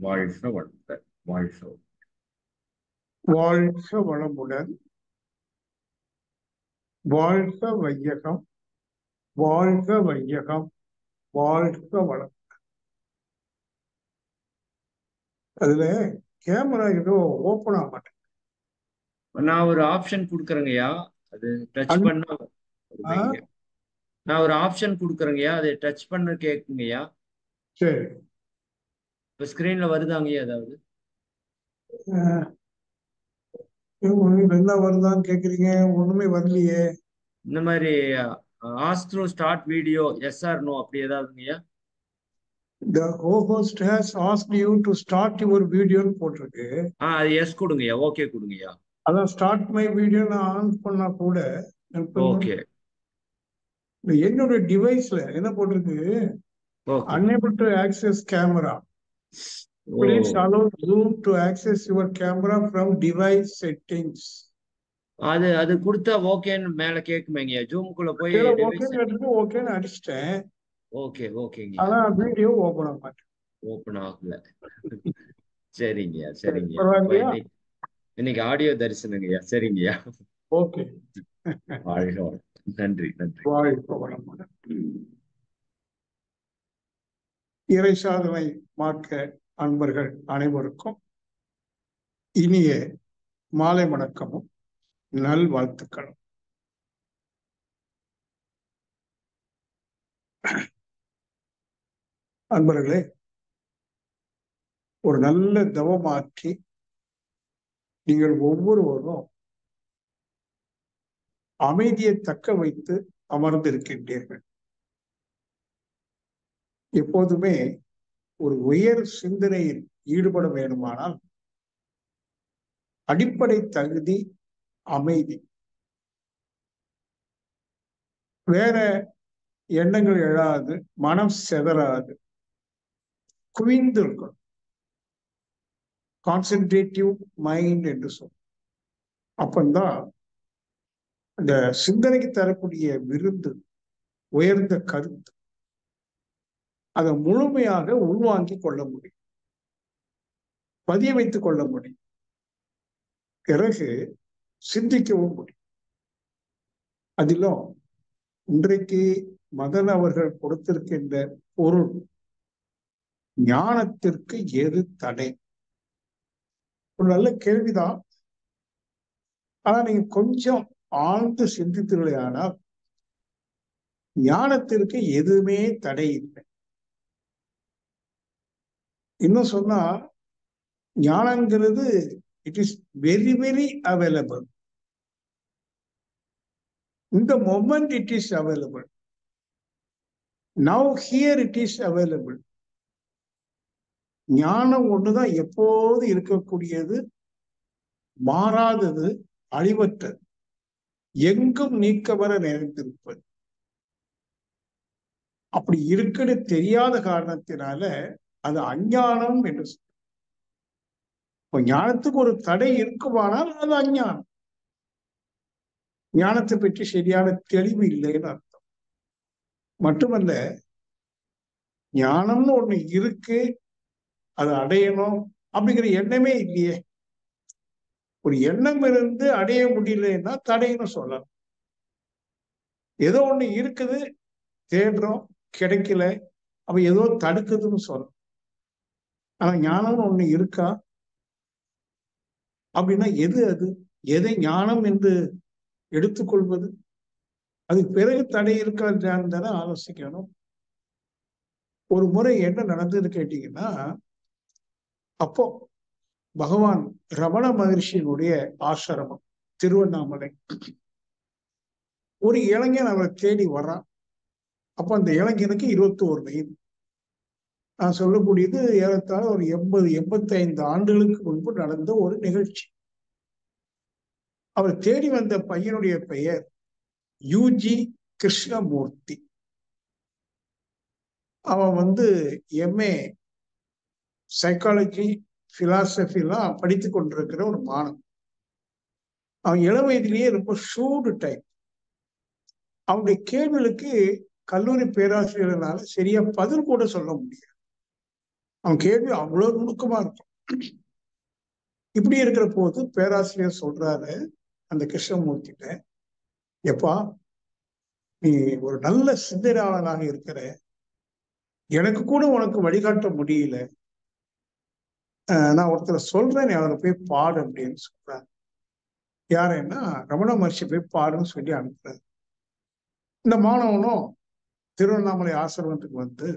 வாழ்க வளமுடன். வாழ்க வளமுடன். வாழ்க வளமுடன். வாழ்க வையகம். வாழ்க வையகம். வாழ்க வளம். அதுல கேமரா ஏதோ ஓபன் ஆக மாட்டேன். நான் ஒரு ஆப்ஷன் கொடுக்குறேங்கய்யா, அது டச் பண்ண வருதுங்க. நான் ஒரு ஆப்ஷன் கொடுக்குறேங்கய்யா, அதை டச் பண்ண கேட்குங்கய்யா. சரி. இப்ப ஸ்கிரீன்ல வருதாங்கய்யா ஏதாவது? என்ன வருதான்னு கேக்குறீங்க, ஒண்ணுமே வரலையே. இந்த மாதிரி astro start video yes or no அப்படி ஏதாவதுங்கய்யா? The co-host has asked you to start your video போட்டிருக்கு. அது எஸ் கொடுங்கய்யா, ஓகே கொடுங்கய்யா. அதான் ஸ்டார்ட் மை வீடியோ நான் ஆன் பண்ணா கூட ஓகே. என்னோட டிவைஸ்ல என்ன போட்டிருக்கு, okay. unable to access camera. Please allow Zoom to access your camera from device settings. அது கொடுத்தா ஓகேன்னு மேல கேக்குமேங்கய்யா. ஜூமுக்குள்ள போய் ஓகேன்னு அடிச்சிட்டேன். ஓகே ஓகேங்க. ஆனா வீடியோ ஓபன் ஆக மாட்டேன். ஓபன் ஆகல. சரிங்கய்யா சரிங்கய்யா. இன்னைக்கு ஆடியோ தரிசனங்கய்யா. சரிங்கய்யா. ஓகே. வாழ்க வளம். நன்றி நன்றி. வாழ்க வளமுடன். இறை சாதனை மார்க்க அன்பர்கள் அனைவருக்கும் இனிய மாலை வணக்கமும் நல்வாழ்த்துக்களும். அன்பர்களே, ஒரு நல்ல தவமாற்றி நீங்கள் ஒவ்வொருவரும் அமைதியை தக்க வைத்து அமர்ந்திருக்கின்றீர்கள். எப்போதுமே ஒரு உயர் சிந்தனையில் ஈடுபட வேண்டுமானால் அடிப்படை தகுதி அமைதி. வேற எண்ணங்கள் எழாது, மனம் செதறாது, குவிந்து இருக்கணும். கான்சென்ட்ரேட்டிவ் மைண்ட் என்று சொல்லும். அப்பந்தான் அந்த சிந்தனைக்கு தரக்கூடிய விருந்து, உயர்ந்த கருத்து, அதை முழுமையாக உள்வாங்கிக் கொள்ள முடியும், பதிய வைத்துக் கொள்ள முடியும், பிறகு சிந்திக்கவும் முடியும். அதிலும் இன்றைக்கு மதன் அவர்கள் கொடுத்திருக்கின்ற பொருள், ஞானத்திற்கு எது தடை? ஒரு நல்ல கேள்விதான். ஆனா நீங்க கொஞ்சம் ஆழ்ந்து சிந்தித்தீர்களே ஆனால் ஞானத்திற்கு எதுவுமே தடை இல்லை. இன்னும் சொன்னா ஞானங்கிறது it is very very available. இந்த moment it is available. Now here it is available. ஞானம் ஒண்ணுதான் எப்போது இருக்கக்கூடியது, மாறாதது, அழிவற்றது, எங்கும் நீக்கவர நிறைந்திருப்பது. அப்படி இருக்குன்னு தெரியாத காரணத்தினால அது அஞ்ஞானம் என்று சொல்ல. இப்போ ஞானத்துக்கு ஒரு தடை இருக்குமானால் அது அஞ்ஞானம். ஞானத்தை பற்றி சரியான தெளிவு இல்லைன்னு அர்த்தம். மட்டுமல்ல, ஞானம்னு ஒண்ணு இருக்கு, அதை அடையணும் அப்படிங்கிற எண்ணமே இல்லையே. ஒரு எண்ணம் இருந்து அடைய முடியலன்னா தடைன்னு சொல்லலாம். ஏதோ ஒண்ணு இருக்குது, தேடுறோம், கிடைக்கல, அப்ப ஏதோ தடுக்குதுன்னு சொல்லலாம். ஆனா ஞானம்னு ஒண்ணு இருக்கா அப்படின்னா எது அது? எதை ஞானம் என்று எடுத்துக்கொள்வது? அதுக்கு பிறகு தடை இருக்கான்னு தானே ஆலோசிக்கணும். ஒரு முறை என்ன நடந்ததுன்னு கேட்டீங்கன்னா, அப்போ பகவான் ரமண மகர்ஷியினுடைய ஆசிரமம் திருவண்ணாமலை. ஒரு இளைஞன் அவரை தேடி வர்றான். அப்ப அந்த இளைஞனுக்கு 21 வயது. நான் சொல்லக்கூடியது ஏறத்தாழ ஒரு 80-85 ஆண்டுகளுக்கு முன்பு நடந்த ஒரு நிகழ்ச்சி. அவர் தேடி வந்த பையனுடைய பெயர் யூஜி கிருஷ்ணமூர்த்தி. அவன் எம்ஏ சைக்காலஜி, பிலாசபிலாம் படித்து கொண்டிருக்கிற ஒரு மாணவன். அவன் இளம் வயதிலேயே ரொம்ப ஷூடு டைப். அவனுடைய கேள்விகளுக்கு கல்லூரி பேராசிரியர்களால சரியா பதில் கூட சொல்ல முடியாது. அவன் கேள்வி அவ்வளவு நுணுக்கமா இருக்கும். இப்படி இருக்கிற போது பேராசிரியர் சொல்றாரு அந்த கிருஷ்ணமூர்த்திட்ட, எப்பா நீ ஒரு நல்ல சிந்தனையாளனாக இருக்கிற, எனக்கு கூட உனக்கு வழிகாட்ட முடியல, நான் ஒருத்தரை சொல்றேன், நீ அவரை போய் பாடு அப்படின்னு சொல்றாரு. யாருன்னா ரமண மகர்ஷி போய் பாடுன்னு சொல்லி அனுப்புறாரு. இந்த மாணவனும் திருவண்ணாமலை ஆசிரமத்துக்கு வந்து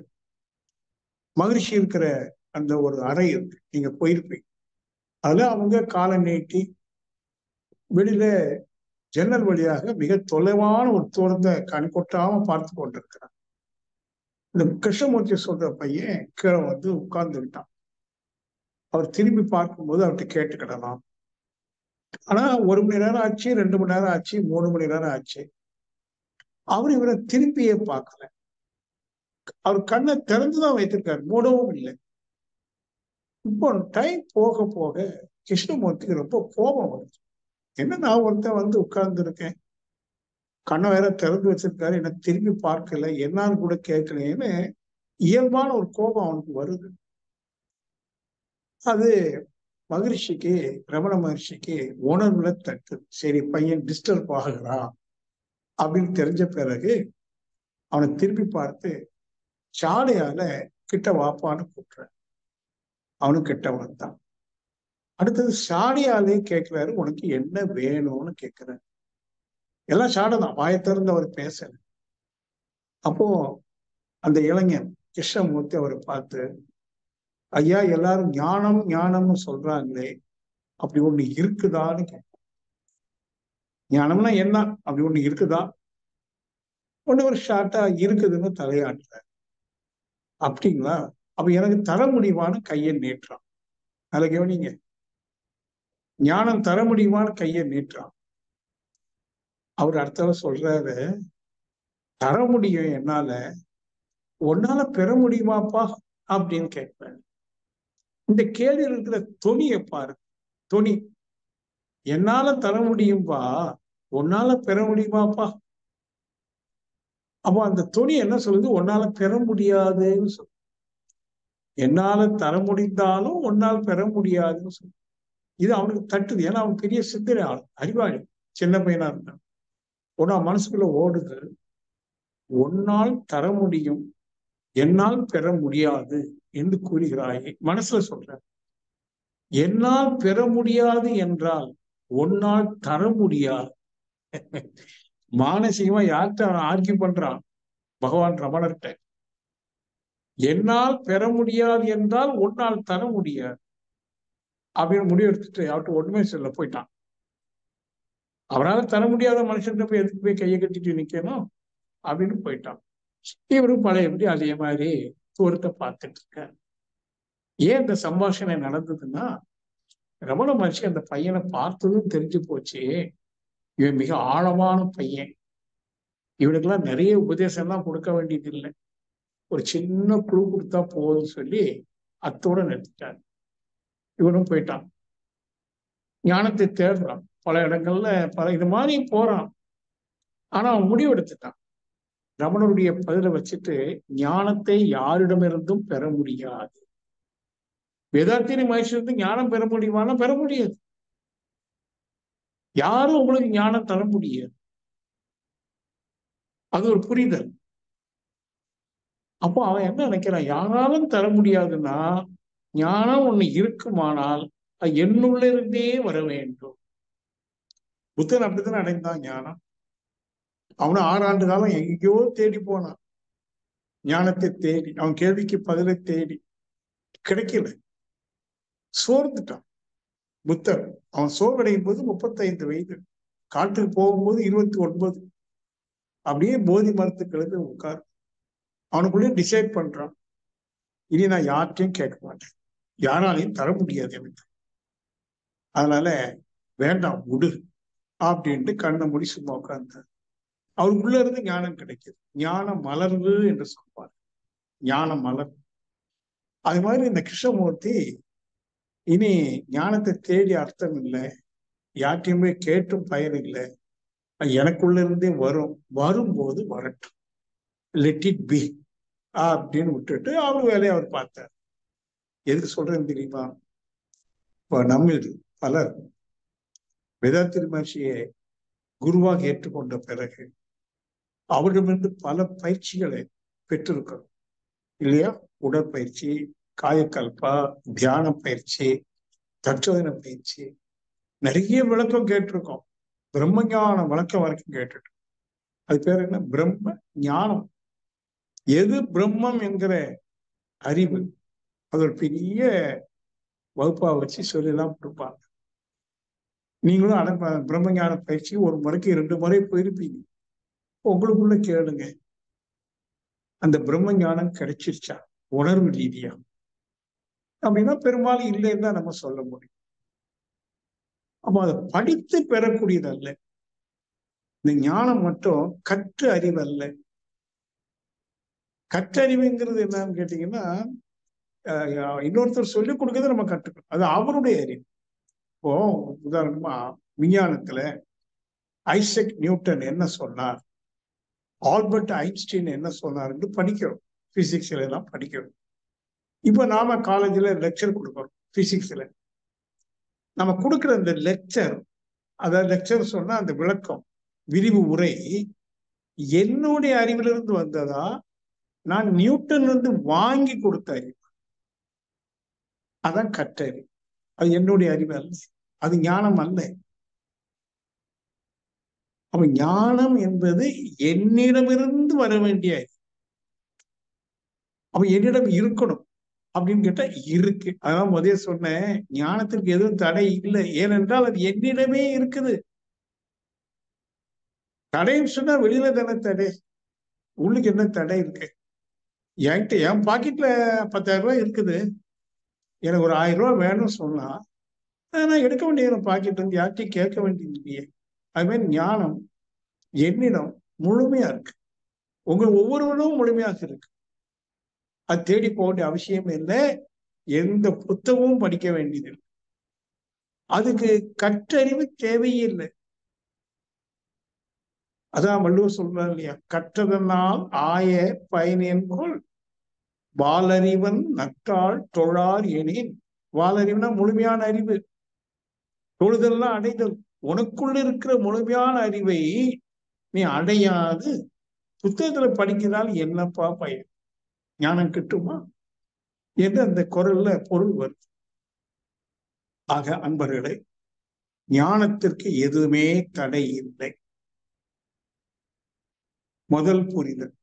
மகிழ்ச்சி இருக்கிற அந்த ஒரு அறை இருக்கு, நீங்க போயிருப்பீங்க. அதுல அவங்க காலை நீட்டி வெளியில ஜன்னல் வழியாக மிக தொலைவான ஒரு தூரத்தை கண் கொட்டாம பார்த்து கொண்டிருக்கிறான். இந்த கிருஷ்ணமூர்த்தி சொல்ற பையன் கீழே வந்து உட்கார்ந்துக்கிட்டான். அவர் திரும்பி பார்க்கும்போது அவர்கிட்ட கேட்டுக்கிடலாம். ஆனா 1 மணி நேரம் ஆச்சு, 2 மணி நேரம் ஆச்சு, 3 மணி நேரம் ஆச்சு. அவர் இவரை திரும்பியே பார்க்கல. அவர் கண்ணை திறந்துதான் வைத்திருக்காரு, மூடவும் இல்லை. இப்போ டைம் போக போக கிருஷ்ணமூர்த்திக்கு ரொம்ப கோபம் வருது. என்ன, நான் ஒருத்தன் வந்து உட்கார்ந்து இருக்கேன், கண்ணை வேற திறந்து வச்சிருக்காரு, என்ன திரும்பி பார்க்கல, என்னான்னு கூட கேட்கலன்னு இயல்பான ஒரு கோபம் அவனுக்கு வருது. அது மகரிஷிக்கு, ரமண மகர்ஷிக்கு உணர்வுல தட்டு. சரி, பையன் டிஸ்டர்ப் ஆகுறான் அப்படின்னு தெரிஞ்ச பிறகு அவனை திரும்பி பார்த்து சாலையால கிட்ட வாப்பான்னு கூப்பிடுற. அவனும் கிட்ட வந்தான். அடுத்தது சாடியாலே கேட்கிறாரு, உனக்கு என்ன வேணும்னு கேட்கிறாரு. எல்லாம் சாடைதான், வாயை திறந்து அவர் பேசல. அப்போ அந்த இளைஞன் கிருஷ்ணமூர்த்தி அவரை பார்த்து, ஐயா எல்லாரும் ஞானம் ஞானம்னு சொல்றாங்களே, அப்படி ஒண்ணு இருக்குதான்னு கேட்க. ஞானம்னா என்ன, அப்படி ஒண்ணு இருக்குதா? ஒண்ணு ஒரு ஷார்ட்டா இருக்குதுன்னு தலையாட்டுற. அப்படிங்களா, அப்ப எனக்கு தர முடியுமான்னு கையை நீட்டுறான். அதை கவனிங்க, ஞானம் தர முடியுமான்னு கையை நீட்டுறான். அவர் அடுத்தவர் சொல்றாரு, தர முடியும் என்னால, உன்னால பெற முடியுமாப்பா அப்படின்னு கேட்பேன். இந்த கேள்வியில் இருக்கிற தொனியை பாரு, தொனி. என்னால தர முடியும்பா, உன்னால பெற முடியுமாப்பா. அப்போ அந்த தொனி என்ன சொல்லுது, உன்னால பெற முடியாதுன்னு சொல்லு. என்னால தர முடிந்தாலும் உன்னால் பெற முடியாதுன்னு சொல்லு. இது அவனுக்கு தட்டுது. ஏன்னா அவன் பெரிய சிந்தனை ஆள், அறிவாளி, சின்ன பையனா இருந்தான். உன்னா மனசுக்குள்ள ஓடுது, உன்னால் தர முடியும், என்னால் பெற முடியாது என்று கூறுகிறாயே. மனசுல சொல்ற, என்னால் பெற முடியாது என்றால் உன்னால் தர முடியாது. மானசீகமா யார்கிட்ட ஆர்கியூ பண்றான், பகவான் ரமணர்கிட்ட. என்னால் பெற முடியாது என்றால் உன்னால் தர முடியாது அப்படின்னு முடிவு எடுத்துட்டு அவர்கிட்ட ஒண்ணுமே சொல்ல போயிட்டான். அவரால் தர முடியாத மனுஷன் போய் எதுக்கு போய் கையை கட்டிட்டு நிக்கணும் அப்படின்னு போயிட்டான். இவரும் பழையபடி அதே மாதிரி தூரத்தை பார்த்துட்டு இருக்காரு. ஏன் இந்த சம்பாஷணை நடந்ததுன்னா, ரமண மகர்ஷி அந்த பையனை பார்த்ததும் தெரிஞ்சு போச்சு, இவன் மிக ஆழமான பையன், இவனுக்கெல்லாம் நிறைய உபதேசம் எல்லாம் கொடுக்க வேண்டியது இல்லை, ஒரு சின்ன குழு கொடுத்தா போதும் சொல்லி அத்தோட நிறுத்திட்டார். இவனும் போயிட்டான், ஞானத்தை தேடுறான், பல இடங்கள்ல பல இது மாதிரி போறான். ஆனா அவன் முடிவு எடுத்துட்டான், ரமணருடைய பதிலை வச்சுட்டு ஞானத்தை யாரிடமிருந்தும் பெற முடியாது. வேதாத்திரி மகர்ஷியிலிருந்து ஞானம் பெற முடியுமானா பெற முடியாது. யாரும் உங்களுக்கு ஞானம் தர முடியாது. அது ஒரு புரிதல். அப்போ அவன் என்ன நினைக்கிறான், யாராலும் தர முடியாதுன்னா ஞானம் ஒண்ணு இருக்குமானால் அது என்னுள்ள இருந்தே வர வேண்டும். புத்தன் அப்படித்தான் அடைந்தான் ஞானம். அவனு 6 ஆண்டு காலம் எங்கேயோ தேடி போனான், ஞானத்தை தேடி, அவன் கேள்விக்கு பதிலை தேடி கிடைக்கல, சோர்ந்துட்டான். புத்தர் அவன் சோர்வடையும் போது 35 வயது, காட்டுக்கு போகும்போது 29. அப்படியே போதி மரத்துக்களுக்கு உட்கார். அவனுக்குள்ளே டிசைட் பண்றான், இனி நான் யார்கிட்டையும் கேட்க மாட்டேன், யாராலையும் தர முடியாது எனக்கு, அதனால வேண்டாம் விடு அப்படின்ட்டு கண்ணை மூடி சும்மா உட்கார்ந்தார். அவருக்குள்ள இருந்து ஞானம் கிடைக்குது. ஞான மலர்வு என்று சொல்வார், ஞான மலர். அது மாதிரி இந்த கிருஷ்ணமூர்த்தி இனி ஞானத்தை தேடி அர்த்தம் இல்லை, யார்ட்டையுமே கேட்டும் பயன் இல்லை, எனக்குள்ள இருந்தே வரும், வரும்போது வரட்டும், லெட் இட் பி அப்படின்னு விட்டுட்டு அவர் வேலையை அவர் பார்த்தார். எதுக்கு சொல்றேன்னு தெரியுமா? இப்ப நம்மில் பலர் வேதாத்திரி மகர்ஷியை குருவாக ஏற்றுக்கொண்ட பிறகு அவரிடமிருந்து பல பயிற்சிகளை பெற்றிருக்கிறோம் இல்லையா? உடற்பயிற்சி, காயக்கல்பா, தியான பயிற்சி, தற்சோதனை பயிற்சி, நிறைய விளக்கம் கேட்டிருக்கோம். பிரம்ம ஞான விளக்கம் வரைக்கும் கேட்டுட்டோம். அது பேர் என்ன? பிரம்ம ஞானம். எது பிரம்மம் என்கிற அறிவு, அது ஒரு பெரிய வகுப்பா வச்சு சொல்லலாம் கொடுப்பாங்க. நீங்களும் பிரம்ம ஞான பயிற்சி ஒரு முறைக்கு 2 முறை போயிருப்பீங்க. உங்களுக்குள்ள கேளுங்க, அந்த பிரம்ம ஞானம் கிடைச்சிருச்சா உணர்வு ரீதியா? அப்படின்னா பெரும்பாலும் இல்லைன்னு தான் நம்ம சொல்ல முடியும். அப்ப அதை படித்து பெறக்கூடியது அல்ல. இந்த ஞானம் மட்டும் கற்று அறிவு அல்ல. கற்றறிவுங்கிறது என்னன்னு கேட்டீங்கன்னா, இன்னொருத்தர் சொல்லிக் கொடுக்கறத நம்ம கற்றுக்கணும். அது அவருடைய அறிவு. இப்போ உதாரணமா விஞ்ஞானத்துல ஐசக் நியூட்டன் என்ன சொன்னார், ஆல்பர்ட் ஐன்ஸ்டீன் என்ன சொன்னார்ன்னு படிக்கிறோம். பிசிக்ஸ்ல எல்லாம் படிக்கிறோம். இப்ப நாம காலேஜ்ல லெக்சர் கொடுக்குறோம் பிசிக்ஸ்ல. நம்ம கொடுக்குற அந்த லெக்சர், அதாவது லெக்சர் சொன்னா அந்த விளக்கம், விரிவு உரை என்னுடைய அறிவிலிருந்து வந்ததா, நான் நியூட்டன் இருந்து வாங்கி கொடுத்த அறிவு? அதான் கற்றறிவு. அது என்னுடைய அறிவு அல்ல, அது ஞானம் அல்ல. அப்ப ஞானம் என்பது என்னிடமிருந்து வர வேண்டிய அறிவு. அப்ப என்னிடம் இருக்கணும் அப்படின்னு கேட்டா இருக்கு. அதான் முதல்ல சொன்னேன், ஞானத்திற்கு எதுவும் தடை இல்லை, ஏனென்றால் அது என்னிடமே இருக்குது. தடைன்னு சொன்னா வெளியில தானே தடை, உள்ளுக்கு என்ன தடை இருக்கு? என்கிட்ட என் பாக்கெட்ல 10,000 ரூபாய் இருக்குது, எனக்கு ஒரு 1000 ரூபாய் வேணும்னு சொன்னா நான் எடுக்க வேண்டிய பாக்கெட் வந்து யார்ட்டையும் கேட்க வேண்டியது இல்லையே. அது மாதிரி ஞானம் என்னிடம் முழுமையா இருக்கு, உங்கள் ஒவ்வொருவரும் முழுமையாக இருக்கு. அது தேடி போக வேண்டிய அவசியம் இல்லை, எந்த புத்தகமும் படிக்க வேண்டியது, அதுக்கு கற்றறிவு தேவையில்லை. அதான் வள்ளுவர் சொல்றாரு இல்லையா, கற்றதனால் ஆய பயனென்கொள் வாலறிவன் நற்றாள் தொழார் எனின். வாலறிவுனா முழுமையான அறிவு, தொழுதெல்லாம் அடைதல். உனக்குள்ள இருக்கிற முழுமையான அறிவை நீ அடையாது புத்தகத்துல படிக்கிறதால் என்னப்பா பயன்? ஞானம் கிட்டுமா என்று அந்த குரல்ல பொருள் வருது. ஆக அன்பர்களே, ஞானத்திற்கு எதுவுமே தடை இல்லை. முதல் புரிதல்.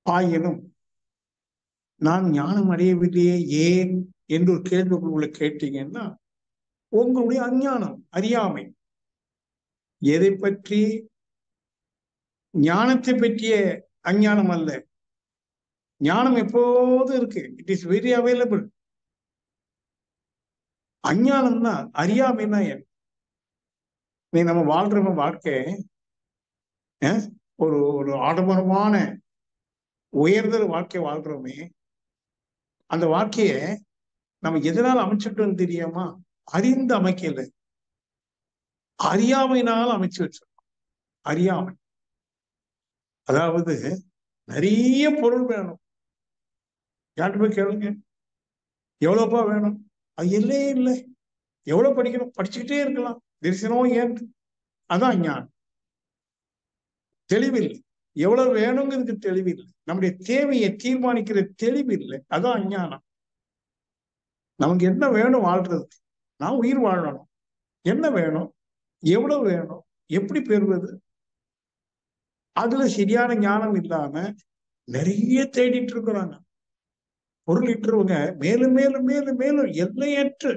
ஆயினும் நான் ஞானம் அடையவில்லையே ஏன் என்று ஒரு கேள்வி உங்களை கேட்டீங்கன்னா, உங்களுடைய அஞ்ஞானம், அறியாமை. எதை பற்றி? ஞானத்தை பற்றிய அஞ்ஞானம் அல்ல. ஞானம் எப்போதும் இருக்கு, இட் இஸ் வெரி அவைலபிள். அஞ்ஞானம்னா, அறியாமைன்னா என்ன? நீ நம்ம வாழ்ற வாழ்க்கை ஒரு ஒரு ஆடம்பரமான உயர்தல் வாழ்க்கை வாழ்றோமே, அந்த வாழ்க்கைய நம்ம எதனால அமைச்சிட்டோம்னு தெரியாமா? அறிந்து அமைக்கல, அறியாமையினால் அமைச்சு வச்சிருக்கோம். அறியாமை. அதாவது நிறைய பொருள் வேணும், யார்கிட்ட போய் கேளுங்க, எவ்வளவுப்பா வேணும்? அது இல்லையே இல்லை. எவ்வளவு படிக்கணும்? படிச்சுக்கிட்டே இருக்கலாம், தரிசனம் ஏன். அதான் ஞானம். தெளிவில்லை, எவ்வளவு வேணுங்கிறதுக்கு தெளிவில்லை, நம்முடைய தேவையை தீர்மானிக்கிற தெளிவில்லை, அதான் அஞ்ஞானம். நமக்கு என்ன வேணும் வாழ்றதுக்கு? நான் உயிர் வாழணும், என்ன வேணும், எவ்வளவு வேணும், எப்படி பெறுவது? அதுல சரியான ஞானம் இல்லாம நிறைய தேடிட்டு இருக்கிறாங்க. பொருளிட்டுருவங்க மேலும் மேலும் மேலும் மேலும் எல்லையற்று.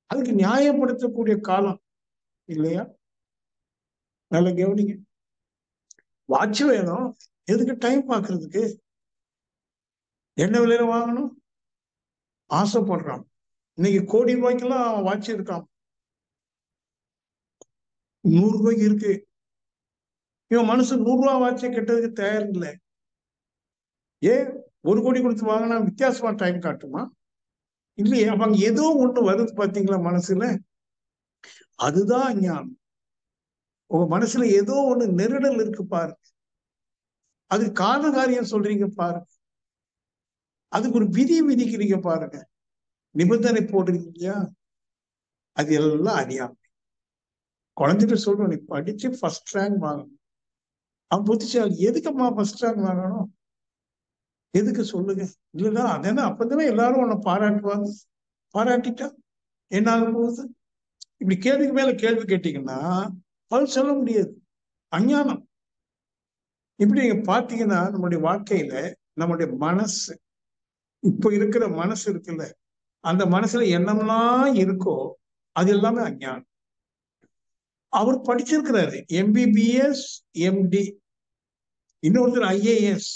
அதுக்கு நியாயப்படுத்தக்கூடிய காலம் இல்லையா? நல்ல கவனிங்க. வாட்ச் வேணும், எதுக்கு? டைம் பார்க்கறதுக்கு. என்ன விலையில வாங்கணும்? ஆசைப்படுறான். இன்னைக்கு கோடி ரூபாய்க்கெல்லாம் வாட்ச் இருக்கான், 100 ரூபாய்க்கு இருக்கு. இவன் மனசு 100 ரூபாய் வாட்சை கெட்டதுக்கு தயார் இல்லை. ஏன் 1 கோடி கொடுத்து வாங்கினா வித்தியாசமா டைம் காட்டுமா? இல்லையே. அப்ப அங்க ஏதோ ஒண்ணு வருது பாத்தீங்களா மனசுல? அதுதான் ஞானம். உங்க மனசுல ஏதோ ஒண்ணு நெருடல் இருக்கு பாரு, அது காரண காரியம் சொல்றீங்க பாரு, அதுக்கு ஒரு விதி விதிக்கிறீங்க பாருங்க, நிபந்தனை போடுறீங்க இல்லையா, அது எல்லாம் அறியாமை. குழந்தைகிட்ட சொல்றோம், நீ படிச்சு ஃபர்ஸ்ட் ரேங்க் வாங்கணும். அவன் புத்திசாலி, எதுக்கும்மா ஃபர்ஸ்ட் ரேங்க் வாங்கணும், எதுக்கு சொல்லுங்க. இல்லைன்னா அதேனா அப்பதானே எல்லாரும் உன்னை பாராட்டுவாங்க. பாராட்டிட்டா என்ன ஆக போகுது? இப்படி கேள்விக்கு மேல கேள்வி கேட்டீங்கன்னா பதில் சொல்ல முடியாது. அஞ்ஞானம். இப்படி நீங்க பாத்தீங்கன்னா நம்முடைய வாழ்க்கையில நம்முடைய மனசு, இப்ப இருக்கிற மனசு இருக்குல்ல, அந்த மனசுல என்னம்லாம் இருக்கோ அது எல்லாமே அஞ்ஞானம். அவர் படிச்சிருக்கிறாரு, எம்பிபிஎஸ், எம்டி, இன்னொருத்தர் ஐஏஎஸ்,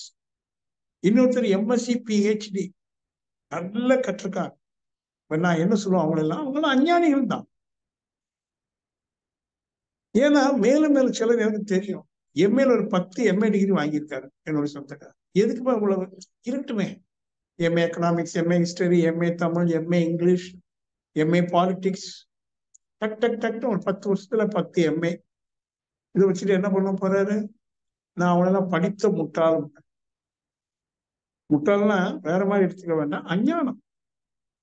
இன்னொருத்தர் எம்எஸ்சி, பிஹெச்டி, நல்லா கற்றுக்காங்க. நான் என்ன சொல்லுவேன், அவங்களாம் அஞ்ஞானிகள் தான். ஏன்னா மேலும் மேலும் சிலர் எனக்கு தெரியும், எம்ஏல ஒரு 10 எம்ஏ டிகிரி வாங்கியிருக்காரு என்னுடைய சொந்தக்காரர். எதுக்குப்பா இவ்வளவு இருக்கட்டுமே, MA economics, MA history, MA Tamil, MA English, MA politics, டக் டக் டக்னு ஒரு 10 வருஷத்துல 10 எம்ஏ. இதை வச்சுட்டு என்ன பண்ண போறாரு? நான் அவனெல்லாம் படித்த முட்டாள். முட்டாள்னா வேற மாதிரி எடுத்துக்க வேண்டாம், அஞ்ஞானம்.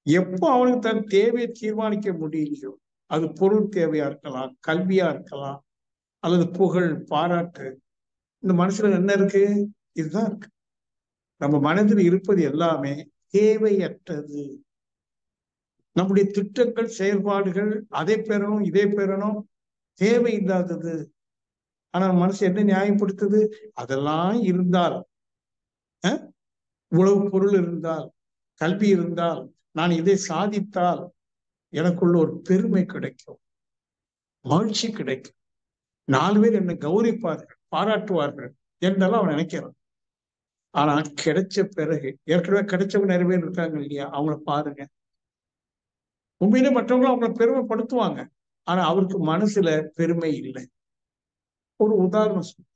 எப்போ அவனுக்கு தன் தேவையை தீர்மானிக்க முடியலையோ, அது பொருள் தேவையா இருக்கலாம், கல்வியா இருக்கலாம், அல்லது புகழ், பாராட்டு, இந்த மனசுல என்ன இருக்கு? இதுதான் இருக்கு. நம்ம மனதில் இருப்பது எல்லாமே தேவையற்றது. நம்முடைய திட்டங்கள், செயல்பாடுகள், அதை பெறணும், இதை பெறணும், தேவையில்லாதது. ஆனா மனசு என்ன நியாயப்படுத்துது? அதெல்லாம் இருந்தால், இவ்வளவு பொருள் இருந்தால், கல்வி இருந்தால், நான் இதை சாதித்தால் எனக்குள்ள ஒரு பெருமை கிடைக்கும், மகிழ்ச்சி கிடைக்கும், 4 பேர் என்னை கௌரவிப்பார்கள், பாராட்டுவார்கள் என்றெல்லாம் அவன் நினைக்கிறான். ஆனா கிடைச்ச பிறகு, ஏற்கனவே கிடைச்சவங்க நிறைய பேர் இருக்காங்க இல்லையா, அவங்கள பாருங்க, உண்மையிலே மற்றவங்களும் அவங்கள பெருமைப்படுத்துவாங்க, ஆனா அவருக்கு மனசுல பெருமை இல்லை. ஒரு உதாரணம் சொல்ல,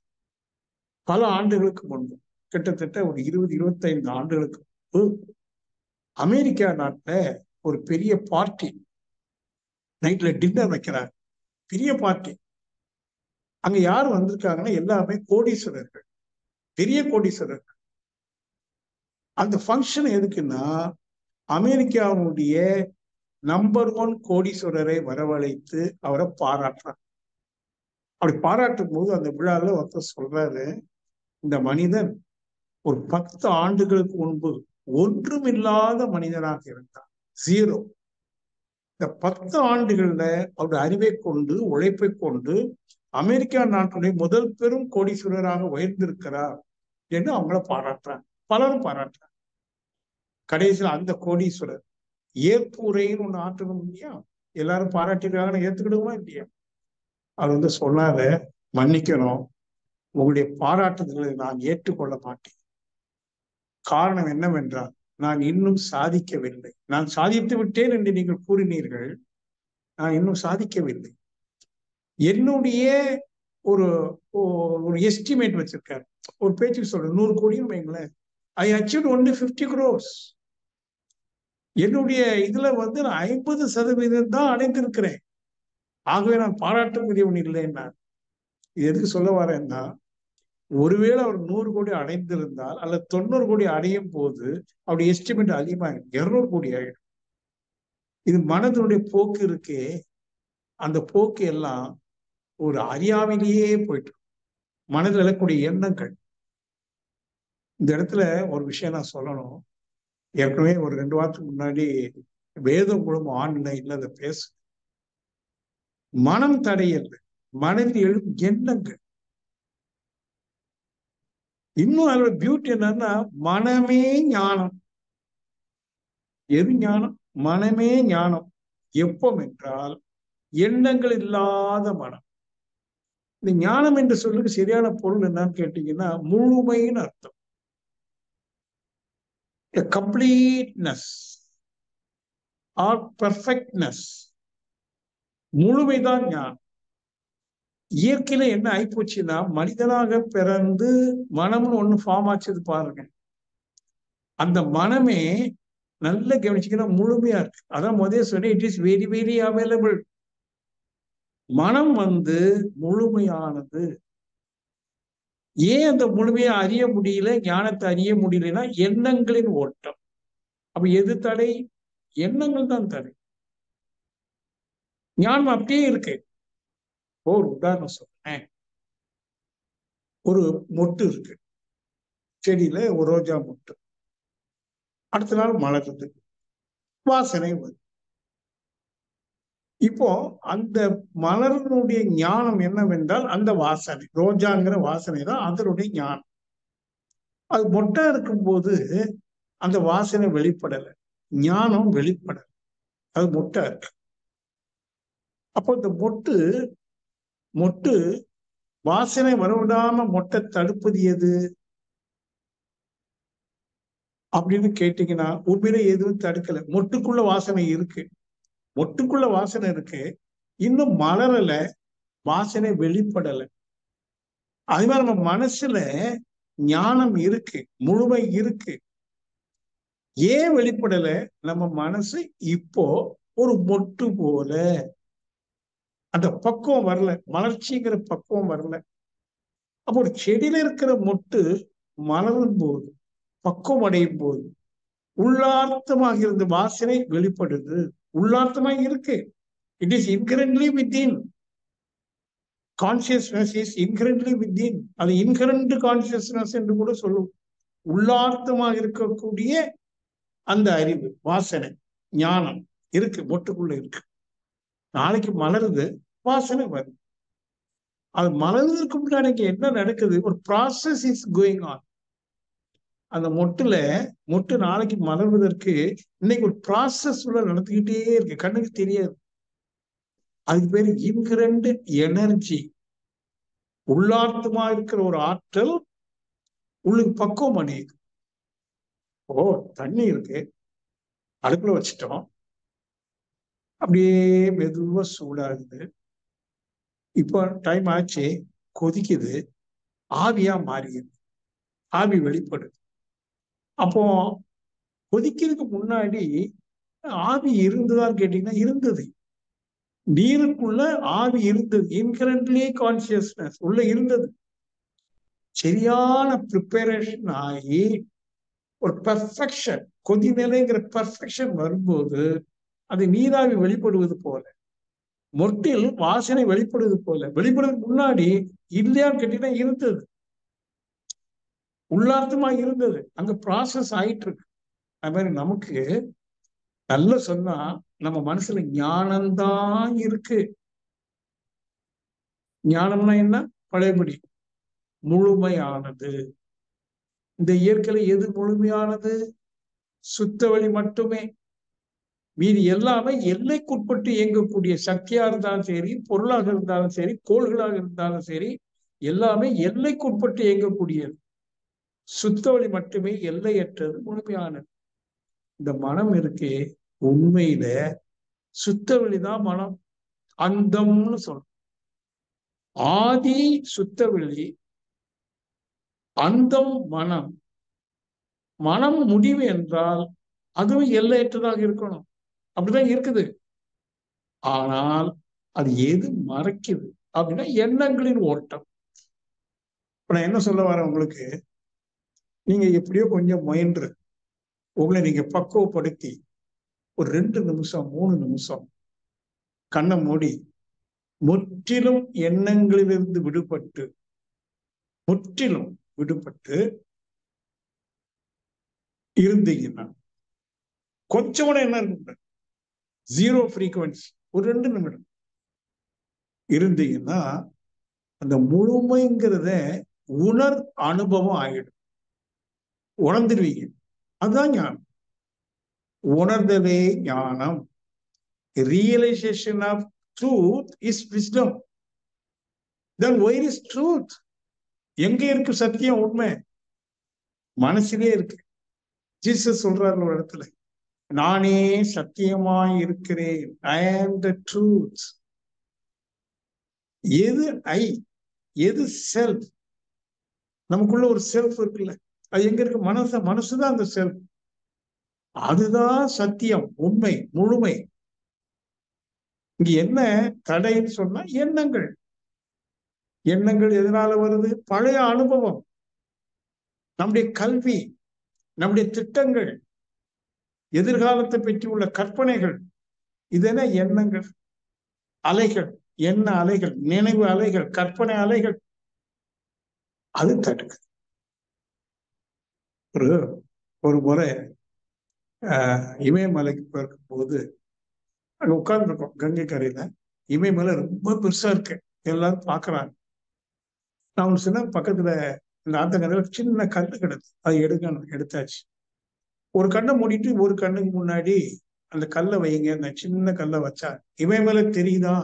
பல ஆண்டுகளுக்கு முன்பு, கிட்டத்தட்ட ஒரு 20-25 ஆண்டுகளுக்கு முன்பு, அமெரிக்கா நாட்டுல ஒரு பெரிய பார்ட்டி, நைட்ல டின்னர் வைக்கிறாங்க, பெரிய பார்ட்டி. அங்க யார் வந்திருக்காங்கன்னா எல்லாமே கோடீஸ்வரர்கள், பெரிய கோடீஸ்வரர்கள். அந்த ஃபங்க்ஷன் எதுக்குன்னா, அமெரிக்காவுடைய நம்பர் 1 கோடீஸ்வரரை வரவழைத்து அவரை பாராட்டுறாங்க. அப்படி பாராட்டும் போது அந்த விழாவில் ஒருத்தர் சொல்றாரு, இந்த மனிதன் ஒரு 10 ஆண்டுகளுக்கு முன்பு ஒன்றுமில்லாத மனிதனாக இருந்தார், 0. இந்த 10 ஆண்டுகள்ல அவருடைய அறிவை கொண்டு, உழைப்பை கொண்டு அமெரிக்கா நாட்டுடைய முதல் பெரும் கோடீஸ்வரராக உயர்ந்திருக்கிறார் என்று அவங்கள பாராட்டுறாங்க, பலரும் பாராட்டுறாங்க. கடைசியில் அந்த கோடீஸ்வரர் ஏற்பு உரைன்னு ஒண்ணு ஆற்றணும் இல்லையா, எல்லாரும் பாராட்டிருக்காங்கன்னு ஏத்துக்கிடுவோமா இல்லையா, அது வந்து சொன்னாரு, மன்னிக்கணும், உங்களுடைய பாராட்டுதல்களை நான் ஏற்றுக்கொள்ள மாட்டேன். காரணம் என்னவென்றால் நான் இன்னும் சாதிக்கவில்லை. நான் சாதித்து விட்டேன் என்று நீங்கள் கூறினீர்கள், நான் இன்னும் சாதிக்கவில்லை. என்னுடைய ஒரு ஒரு எஸ்டிமேட் வச்சிருக்காரு, ஒரு பேச்சுக்கு சொல்றேன், 100 கோடின்னு வைங்களேன், ஐ அச்சீவ் only 50 crores. என்னுடைய இதுல வந்து நான் 50% தான் அடைந்திருக்கிறேன். ஆகவே நான் பாராட்டுக்குரியவன் இல்லைன்னா. இது எதுக்கு சொல்ல வரேன்னா, ஒருவேளை அவர் 100 கோடி அடைந்திருந்தால் அல்லது 90 கோடி அடையும் போது அவருடைய எஸ்டிமேட் அதிகமாகிடும், 200 கோடி ஆகிடும். இது மனதனுடைய போக்கு இருக்கே, அந்த போக்கு எல்லாம் ஒரு அறியாமையிலேயே போயிட்டு, மனதில் எழக்கூடிய எண்ணங்கள். இந்த இடத்துல ஒரு விஷயம் நான் சொல்லணும். ஏற்கனவே ஒரு 2 வாரத்துக்கு முன்னாடி வேதம் குழுமம் ஆன்லைன்ல அதை பேசு. மனம் தடையல்ல, மனதில் எழும் எண்ணங்கள். இன்னும் அதோட பியூட்டி என்னன்னா, மனமே ஞானம். எது ஞானம்? மனமே ஞானம். எப்போ என்றால் எண்ணங்கள் இல்லாத மனம். இந்த ஞானம் என்று சொல்லுக்கு சரியான பொருள் என்னன்னு கேட்டீங்கன்னா, முழுமைன்னு அர்த்தம். கம்ப்ளீட்னஸ் ஆர் பெர்ஃபெக்ட்னஸ், முழுமைதான் ஞானம். இயற்கையில என்ன ஆயிப்போச்சுன்னா, மனிதனாக பிறந்து மனம்னு ஒண்ணு ஃபார்ம் ஆச்சது பாருங்க. அந்த மனமே நல்ல கவனிச்சுக்கினா முழுமையா இருக்கு. அதான் முதல்ல சொன்னேன், it is very very available. மனம் வந்து முழுமையானது. ஏன் அந்த முழுமையை அறிய முடியல, ஞானத்தை அறிய முடியலன்னா, எண்ணங்களின் ஓட்டம். அப்ப எது தடை? எண்ணங்கள் தான் தடை. ஞானம் அப்படியே இருக்கு. ஒரு உதாரணம் சொல்றேன். ஒரு மொட்டு இருக்கு, செடியில ஒரு ரோஜா மொட்டு. அடுத்த நாள் மலருது, வாசனை வருது. இப்போ அந்த மலரினுடைய ஞானம் என்னவென்றால் அந்த வாசனை, ரோஜாங்கிற வாசனை தான் அதனுடைய ஞானம். அது மொட்டா இருக்கும்போது அந்த வாசனை வெளிப்படல, ஞானம் வெளிப்படல, அது மொட்டா இருக்கு. அப்போ இந்த மொட்டு மொட்டு வாசனை வரவிடாம மொட்டை தடுப்பது எது அப்படின்னு கேட்டீங்கன்னா, உண்மையிலே எதுவும் தடுக்கல. மொட்டுக்குள்ள வாசனை இருக்கு, மொட்டுக்குள்ள வாசனை இருக்கு, இன்னும் மலரல, வாசனை வெளிப்படல. அது மாதிரி நம்ம மனசுல ஞானம் இருக்கு, முழுமை இருக்கு. ஏன் வெளிப்படல? நம்ம மனசு இப்போ ஒரு மொட்டு போல, அந்த பக்குவம் வரல, மலர்ச்சிங்கிற பக்குவம் வரல. அப்போ ஒரு செடியில இருக்கிற மொட்டு மலரும் போது, பக்குவம் அடையும் போது உள்ளார்த்தமாக இருந்த வாசனை வெளிப்படுது. உள்ளார்த்தமாக இருக்கு. It is inherently within. Consciousness is inherently within. அது இன்கரண்ட் கான்சியஸ்னஸ் என்று கூட சொல்லுவோம். உள்ளார்த்தமாக இருக்கக்கூடிய அந்த அறிவு, வாசனை, ஞானம் இருக்கு, மொட்டுக்குள்ள இருக்கு. நாளைக்கு மலருது, வாசனை வருது. அது மலர்றதுக்கு முன்னாடி என்ன நடக்குது? ஒரு ப்ராசஸ் இஸ் கோயிங் ஆன். அந்த மொட்டு நாளைக்கு மலர்வதற்கு இன்னைக்கு ஒரு ப்ராசஸ் உள்ள நடந்துகிட்டே இருக்கு, கண்ணுக்கு தெரியாது. அதுக்கு பேரு இன்கரண்ட் எனர்ஜி. உள்ளார்த்தமா இருக்கிற ஒரு ஆற்றல் உள்ளுக்கு பக்குவம் அடையுது. ஓ, தண்ணி இருக்கு, அடுப்புல வச்சுட்டோம், அப்படியே மெதுவா சூடாகுது. இப்போ டைம் ஆச்சு, கொதிக்குது, ஆவியா மாறிடுது, ஆவி வெளிப்படுது. அப்போ கொதிக்கிறதுக்கு முன்னாடி ஆவி இருந்ததான்னு கேட்டீங்கன்னா இருந்தது. நீருக்குள்ள ஆவி இருந்தது, இன்கரண்ட்லி கான்சியஸ்னஸ் உள்ள இருந்தது. சரியான ப்ரிப்பரேஷன் ஆகி ஒரு பெர்ஃபெக்ஷன், கொதிநிலைங்கிற பெர்ஃபெக்ஷன் வரும்போது அது நீராவி வெளிப்படுவது போல, மொட்டில் வாசனை வெளிப்படுவது போல, வெளிப்படுவதற்கு முன்னாடி இல்லையான்னு கேட்டீங்கன்னா இருந்தது, உள்ளார்த்தமா இருந்தது. அங்க ப்ராசஸ் ஆயிட்டு இருக்கு. அது மாதிரி நமக்கு நல்ல சொன்னா நம்ம மனசுல ஞானம்தான் இருக்கு. ஞானம்னா என்ன? பழையபடி முழுமையானது. இந்த இயற்கையில எது முழுமையானது? சுத்த வழி மட்டுமே. மீதி எல்லாமே எல்லைக்குட்பட்டு இயங்கக்கூடிய சக்தியா இருந்தாலும் சரி, பொருளாக இருந்தாலும் சரி, கோள்களாக இருந்தாலும் சரி, எல்லாமே எல்லைக்குட்பட்டு இயங்கக்கூடியது. சுத்த வழி மட்டுமே எல்லையற்றது, முழுமையானது. இந்த மனம் இருக்கே, உண்மையில சுத்த வழிதான் மனம். அந்தம்னு சொல்றோம். ஆதி சுத்த வெளி, அந்தம் மனம். மனம் முடிவு என்றால் அதுவும் எல்லையற்றதாக இருக்கணும். அப்படிதான் இருக்குது. ஆனால் அது எது மறைக்குது அப்படின்னா எண்ணங்களின் ஓட்டம். இப்ப நான் என்ன சொல்ல வரேன் உங்களுக்கு, நீங்க எப்படியோ கொஞ்சம் முயன்று உங்களை நீங்க பக்குவப்படுத்தி ஒரு 2 நிமிஷம் 3 நிமிஷம் கண்ணை மூடி முற்றிலும் எண்ணங்களிலிருந்து விடுபட்டு, முற்றிலும் விடுபட்டு இருந்தீங்கன்னா, கொஞ்சம் கூட என்ன இருக்கு, 0 ஃப்ரீக்வன்சி, ஒரு 2 நிமிடம் இருந்தீங்கன்னா அந்த முழுமைங்கிறத உணர் அனுபவம் ஆயிடும், உணர்ந்துருவீங்க. அதுதான் ஞானம். உணர்தலே ஞானம். Realisation of truth is wisdom. then where is truth? எங்க இருக்கு சத்தியம், உண்மை? மனசிலே இருக்கு. ஜீசஸ் சொல்றாரு ஒரு இடத்துல, நானே சத்தியமாய் இருக்கிறேன், ஐ ஆம் த ட்ரூத். எது ஐ, எது செல்ஃப்? நமக்குள்ள ஒரு செல்ஃப் இருக்குல்ல, அது எங்க இருக்கு? மனசுதான் அந்த செல்ஃப். அதுதான் சத்தியம், உண்மை, முழுமை. இங்க என்ன தடைன்னு சொன்னா எண்ணங்கள். எண்ணங்கள் எதனால வருது? பழைய அனுபவம், நம்முடைய கல்வி, நம்முடைய திட்டங்கள், எதிர்காலத்தை பற்றி உள்ள கற்பனைகள், இதென்ன எண்ணங்கள், அலைகள், எண்ண அலைகள், நினைவு அலைகள், கற்பனை அலைகள். அது தடுக்குது. ஒரு முறை இமயமலைக்கு போகும்போது அங்க உட்கார்ந்துருக்கோம் கங்கை கரையில. இமயமலை ரொம்ப பெருசா இருக்கு, எல்லாரும் பாக்குறாங்க. நான் ஒண்ணு சொன்ன, பக்கத்துல இந்த ஆத்தங்கரையில சின்ன கல்லு கிடக்கு, அது எடுக்கணும். எடுத்தாச்சு. ஒரு கண்ணை மூடிட்டு ஒரு கண்ணுக்கு முன்னாடி அந்த கல்லை வைங்க. அந்த சின்ன கல்லை வச்சா இமயமலை தெரியுதா?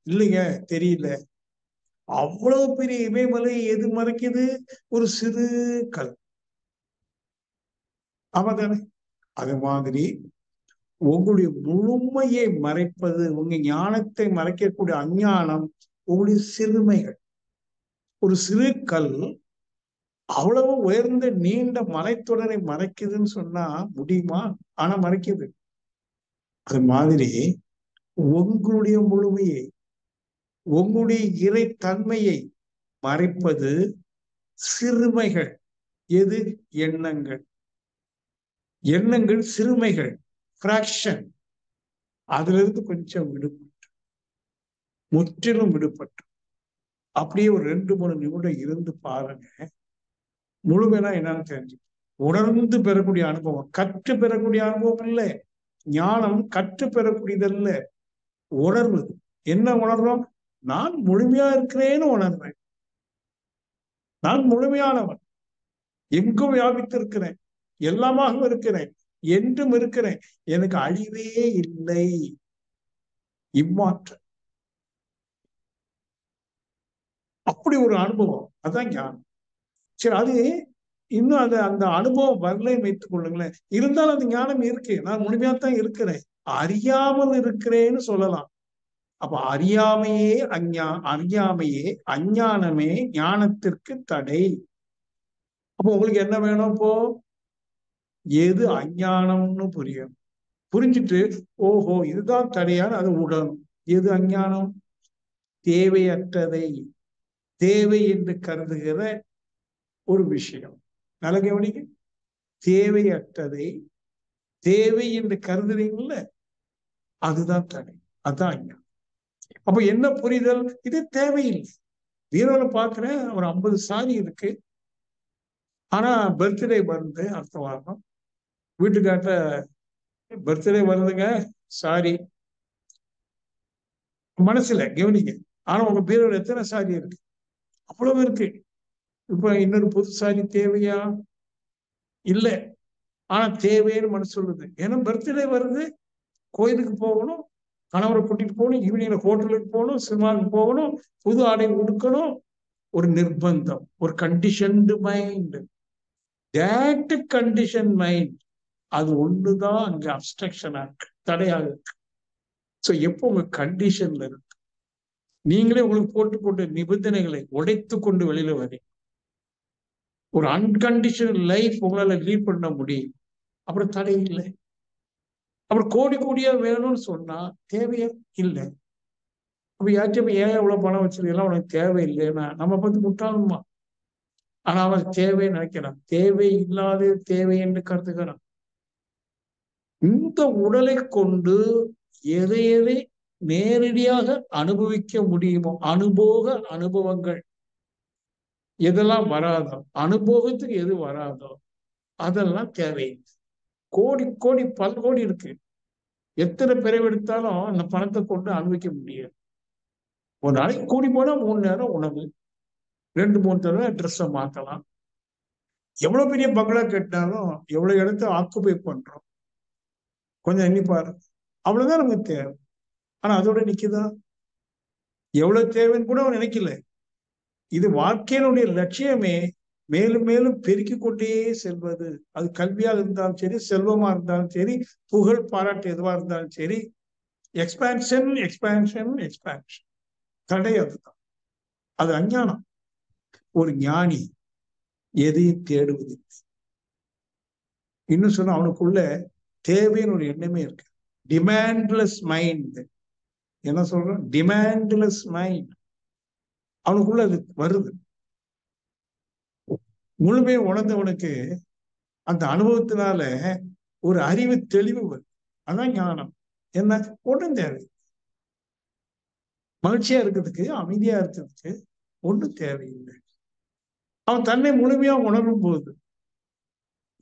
இல்லைங்க, தெரியல. அவ்வளவு பெரிய இமயமலை எது மறைக்குது? ஒரு சிறு கல். ஆமாதானே? அது மாதிரி உங்களுடைய முழுமையை மறைப்பது, உங்க ஞானத்தை மறைக்கக்கூடிய அஞ்ஞானம் உங்களுடைய சிறுமைகள். ஒரு சிறு கல் அவ்வளவு உயர்ந்த நீண்ட மலைத்தொடரை மறைக்குதுன்னு சொன்னா முடியுமா? ஆனா மறைக்குது. அது மாதிரி உங்களுடைய முழுமையை, உங்களுடைய இறை தன்மையை மறைப்பது சிறுமைகள். எது? எண்ணங்கள். எண்ணங்கள் சிறுமைகள், பிராக்ஷன். அதுல இருந்து கொஞ்சம் விடுபட்டு, முற்றிலும் விடுபட்டு அப்படியே ஒரு 2-3 நிமிடம் இருந்து பாருங்க. முழுமையா என்னன்னு தெரிஞ்சு உணர்ந்து பெறக்கூடிய அனுபவம். கற்று பெறக்கூடிய அனுபவம் இல்லை. ஞானம் கற்று பெறக்கூடியதல்ல, உணர்வு. என்ன உணர்றோம்? நான் முழுமையா இருக்கிறேன்னு உணர்றேன். நான் முழுமையானவன், எங்கும் வியாபித்து இருக்கிறேன், எல்லாமாக இருக்கிறேன், என்றும் இருக்கிறேன், எனக்கு அழிவே இல்லை. இம்மாற்றம். அப்படி ஒரு அனுபவம், அதான் ஞானம். சரி, அது இன்னும் அந்த அனுபவம் வரலைன்னு வைத்துக் கொள்ளுங்களேன். இருந்தாலும் அந்த ஞானம் இருக்கு, நான் முழுமையாத்தான் இருக்கிறேன், அறியாமல் இருக்கிறேன்னு சொல்லலாம். அப்ப அறியாமையே அறியாமையே அஞ்ஞானமே ஞானத்திற்கு தடை. அப்போ உங்களுக்கு என்ன வேணும்? இப்போ எது அஞ்ஞானம்னு புரியும். புரிஞ்சுட்டு ஓஹோ இதுதான் தடையான அது உடனும். எது அஞ்ஞானம்? தேவையற்றதை தேவை என்று கருதுகிற ஒரு விஷயம். நல்ல கவனிங்க. தேவையற்றதை தேவை என்று கருதுறீங்கல்ல, அதுதான் தடை, அதுதான் அஞ்ஞானம். அப்ப என்ன புரிதல்? இது தேவையில்லை. வீரோல பாக்குறேன், ஒரு 50 சாரி இருக்கு. ஆனா பர்த்டே வருது அடுத்த வாரம். வீட்டுக்காட்ட பர்த்டே வருதுங்க, சாரி. மனசுல கவனிங்க. ஆனா உங்க பீரோல எத்தனை சாரி இருக்கு? அவ்வளவு இருக்கு. இப்ப இன்னொரு புது சாரி தேவையா? இல்ல. ஆனா தேவைன்னு மனசு சொல்லுது. ஏன்னா பர்த்டே வருது, கோயிலுக்கு போகணும், கணவரை கூட்டிட்டு போகணும், ஈவினிங்ல ஹோட்டலுக்கு போகணும், சினிமாவுக்கு போகணும், புது ஆடை உடுக்கணும். ஒரு நிர்பந்தம், ஒரு conditioned mind. That condition mind, அது ஒண்ணுதான் அங்க அப்ஸ்ட்ரக்ஷனா இருக்கு, தடையாக இருக்கு. ஸோ எப்போ உங்க கண்டிஷன்ல இருக்கு, நீங்களே உங்களுக்கு போட்டு நிபந்தனைகளை உடைத்து கொண்டு வெளியில வரீங்க, ஒரு அன்கண்டிஷனல் லைஃப் உங்களால லீட் பண்ண முடியும். அப்புறம் தடை இல்லை. அப்புறம் கோடி கோடியா வேணும்னு சொன்னா தேவையே இல்லை. அப்ப யாச்சும் ஏன் எவ்வளவு பணம் வச்சிருக்கலாம், உனக்கு தேவையில்லைன்னா நம்ம பத்தி முட்டாளுமா? ஆனா அவன் தேவைன்னு நினைக்கிறான், தேவை இல்லாத தேவை என்று கருதுகிறான். இந்த உடலை கொண்டு எதை எதை நேரடியாக அனுபவிக்க முடியுமோ, அனுபோக அனுபவங்கள் எதெல்லாம் வராதோ, அனுபவத்துக்கு எது வராதோ அதெல்லாம் தேவை. கோடி கோடி பல்கோடி இருக்கு. எத்தனை பிறவி எடுத்தாலும் அந்த பணத்தை கொண்டு அனுபவிக்க முடியாது. ஒரு நாளைக்கு கூடி போனா 3 நேரம் உணவு, 2-3 தடவை ட்ரெஸ்ஸை மாத்தலாம். எவ்வளவு பெரிய பங்களா கட்டினாலும் எவ்வளவு இடத்த ஆக்குபை பண்றோம், கொஞ்சம் எண்ணி பாரு. அவ்வளவுதான் நமக்கு தேவை. ஆனா அதோட நிக்குதா? எவ்வளவு தேவைன்னு கூட அவன் நினைக்கல. இது வாழ்க்கையினுடைய லட்சியமே மேலும் மேலும் பெருக்கிக் கொண்டே செல்வது. அது கல்வியாக இருந்தாலும் சரி, செல்வமா இருந்தாலும் சரி, புகழ் பாராட்டு எதுவா இருந்தாலும் சரி, எக்ஸ்பான்ஷன் எக்ஸ்பான்ஷன் எக்ஸ்பான்ஷன். தடை அதுதான். அது அஞ்ஞானம். ஒரு ஞானி எதையும் தேடுவதில்லை. இன்னும் சொன்னா அவனுக்குள்ள தேவைன்னு ஒரு எண்ணமே இருக்கு. டிமாண்ட்லெஸ் மைண்ட். என்ன சொல்றோம்? டிமாண்ட்லெஸ் மைண்ட். அவனுக்குள்ள அது வருது. முழுமையை உணர்ந்தவனுக்கு அந்த அனுபவத்தினால ஒரு அறிவு தெளிவு வரும். அதான் ஞானம். என்ன ஒண்ணும் தேவை. மகிழ்ச்சியா இருக்கிறதுக்கு, அமைதியா இருக்கிறதுக்கு ஒண்ணும் தேவையில்லை. அவன் தன்னை முழுமையா உணரும் போது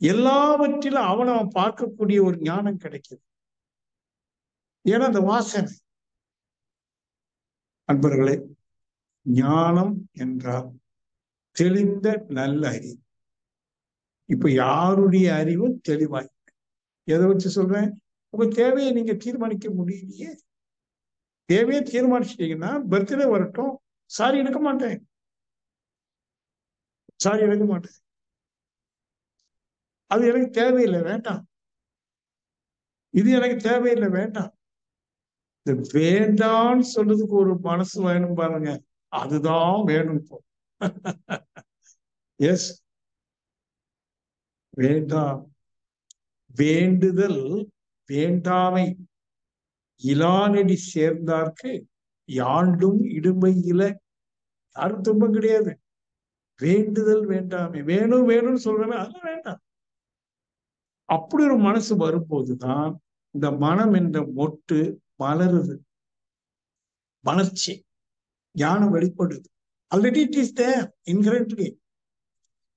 எல்லாவற்றிலும் அவன் பார்க்கக்கூடிய ஒரு ஞானம் கிடைக்குது. ஏன்னா அந்த வாசனை. அன்பர்களே, ஞானம் என்றால் தெளிந்த நல்ல அறிவு. இப்ப யாருடைய அறிவும் தெளிவாய். எதை வச்சு சொல்றேன்? உங்க தேவையை நீங்க தீர்மானிக்க முடியலையே. தேவையை தீர்மானிச்சிட்டீங்கன்னா பர்த்டே வரட்டும், சாரி எடுக்க மாட்டேன், சாரி எடுக்க மாட்டேன், அது எனக்கு தேவையில்லை, வேண்டாம், இது எனக்கு தேவையில்லை, வேண்டாம். இந்த வேண்டான்னு சொல்றதுக்கு ஒரு மனசு வேணும் பாருங்க, அதுதான் வேணும் இப்போ. எஸ், வேண்டாம். வேண்டுதல் வேண்டாமை இலானடி சேர்ந்தார்க்கு யாண்டும் இடுமை இல. யாரும் துன்பம் கிடையாது. வேண்டுதல் வேண்டாமே, வேணும் வேணும்னு சொல்றேன், அதெல்லாம் வேண்டாம். அப்படி ஒரு மனசு வரும்போதுதான் இந்த மனம் என்ற மொட்டு மலருது, மலர்ச்சி, ஞானம் வெளிப்படுது. Already it is there inherently.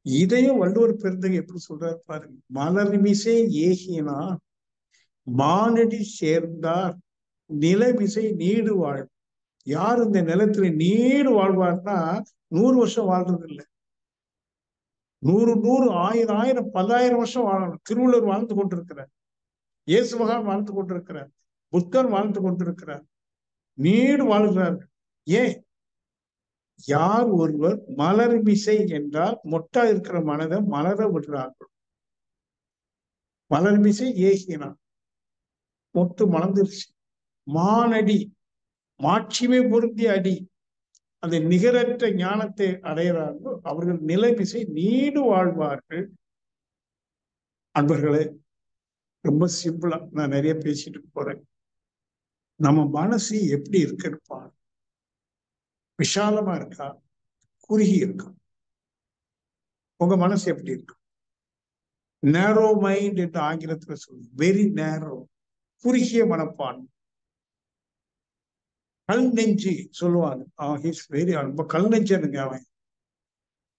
இதையும் வள்ளுவர் பெருந்தகை எப்படி சொல்றாரு பாருங்க. மலர்மிசை ஏகினா மானடி சேர்ந்தார் நிலமிசை நீடு வாழ். யார் இந்த நிலத்துல நீடு வாழ்வார்னா 100 வருஷம் வாழ்றது இல்லை, 100 1000 1000 10000 வருஷம் வாழணும். திருவள்ளுவர் வாழ்ந்து கொண்டிருக்கிறார், இயேசு மகான் வாழ்ந்து கொண்டிருக்கிறார், புத்தர் வாழ்ந்து கொண்டிருக்கிறார், நீடு வாழ்கிறார்கள். ஏன்? யார் ஒருவர் மலர்மிசை என்றால் மொட்டா இருக்கிற மனதை மலர விடுறார்கள். மலர்மிசை ஏகினா மொட்டு மலர்ந்துருச்சு. மானடி, மாட்சிமை பொருந்திய அடி, அந்த நிகரற்ற ஞானத்தை அடைகிறார்கள். அவர்கள் நிலைமிசை நீடு வாழ்வார்கள். அன்பர்களே, ரொம்ப சிம்பிளா நான் நிறைய பேசிட்டு போறேன். நம்ம மனசு எப்படி இருக்குப்பா? விஷாலமா இருக்கா, குறுகி இருக்கா? உங்க மனசு எப்படி இருக்கு? நேரோ மைண்ட் என்று ஆங்கிலத்துல சொல்லுங்க, வெரி நேரோ, குறுகிய மனப்பான்மை. கல் நெஞ்சு சொல்லுவாங்க, ரொம்ப கல் நெஞ்சனுங்க அவன்,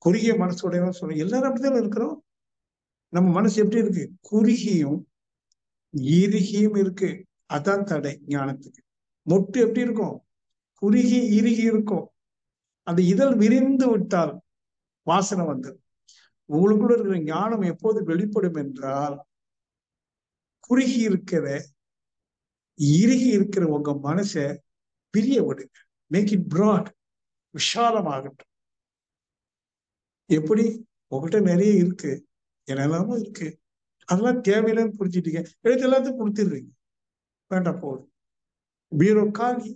குறுகிய மனசுடையவன் சொல்லுங்க. எல்லாரும் அப்படிதான் இருக்கிறோம். நம்ம மனசு எப்படி இருக்கு? குறுகியும் இறுகியும் இருக்கு. அதான் தடை ஞானத்துக்கு. மொட்டு எப்படி இருக்கும்? குறுகி இறுகி இருக்கும். அந்த இதழ் விரிந்து விட்டால் வாசனை வந்து. உங்களுக்குள்ள இருக்கிற ஞானம் எப்போது வெளிப்படும் என்றால், குறுகி இருக்கிற இறுகி இருக்கிற உங்க மனசை பிரிய விடுங்க. மேக் இட் பிராட், விஷாலமாகட்டும். எப்படி? உங்கள்கிட்ட நிறைய இருக்கு, என்னெல்லாமோ இருக்கு, அதெல்லாம் தேவையில்லைன்னு புரிஞ்சுட்டீங்க, எடுத்து எல்லாத்தையும் கொடுத்துடுறீங்க, வேண்டாம் போகுது. பீரோ காலி.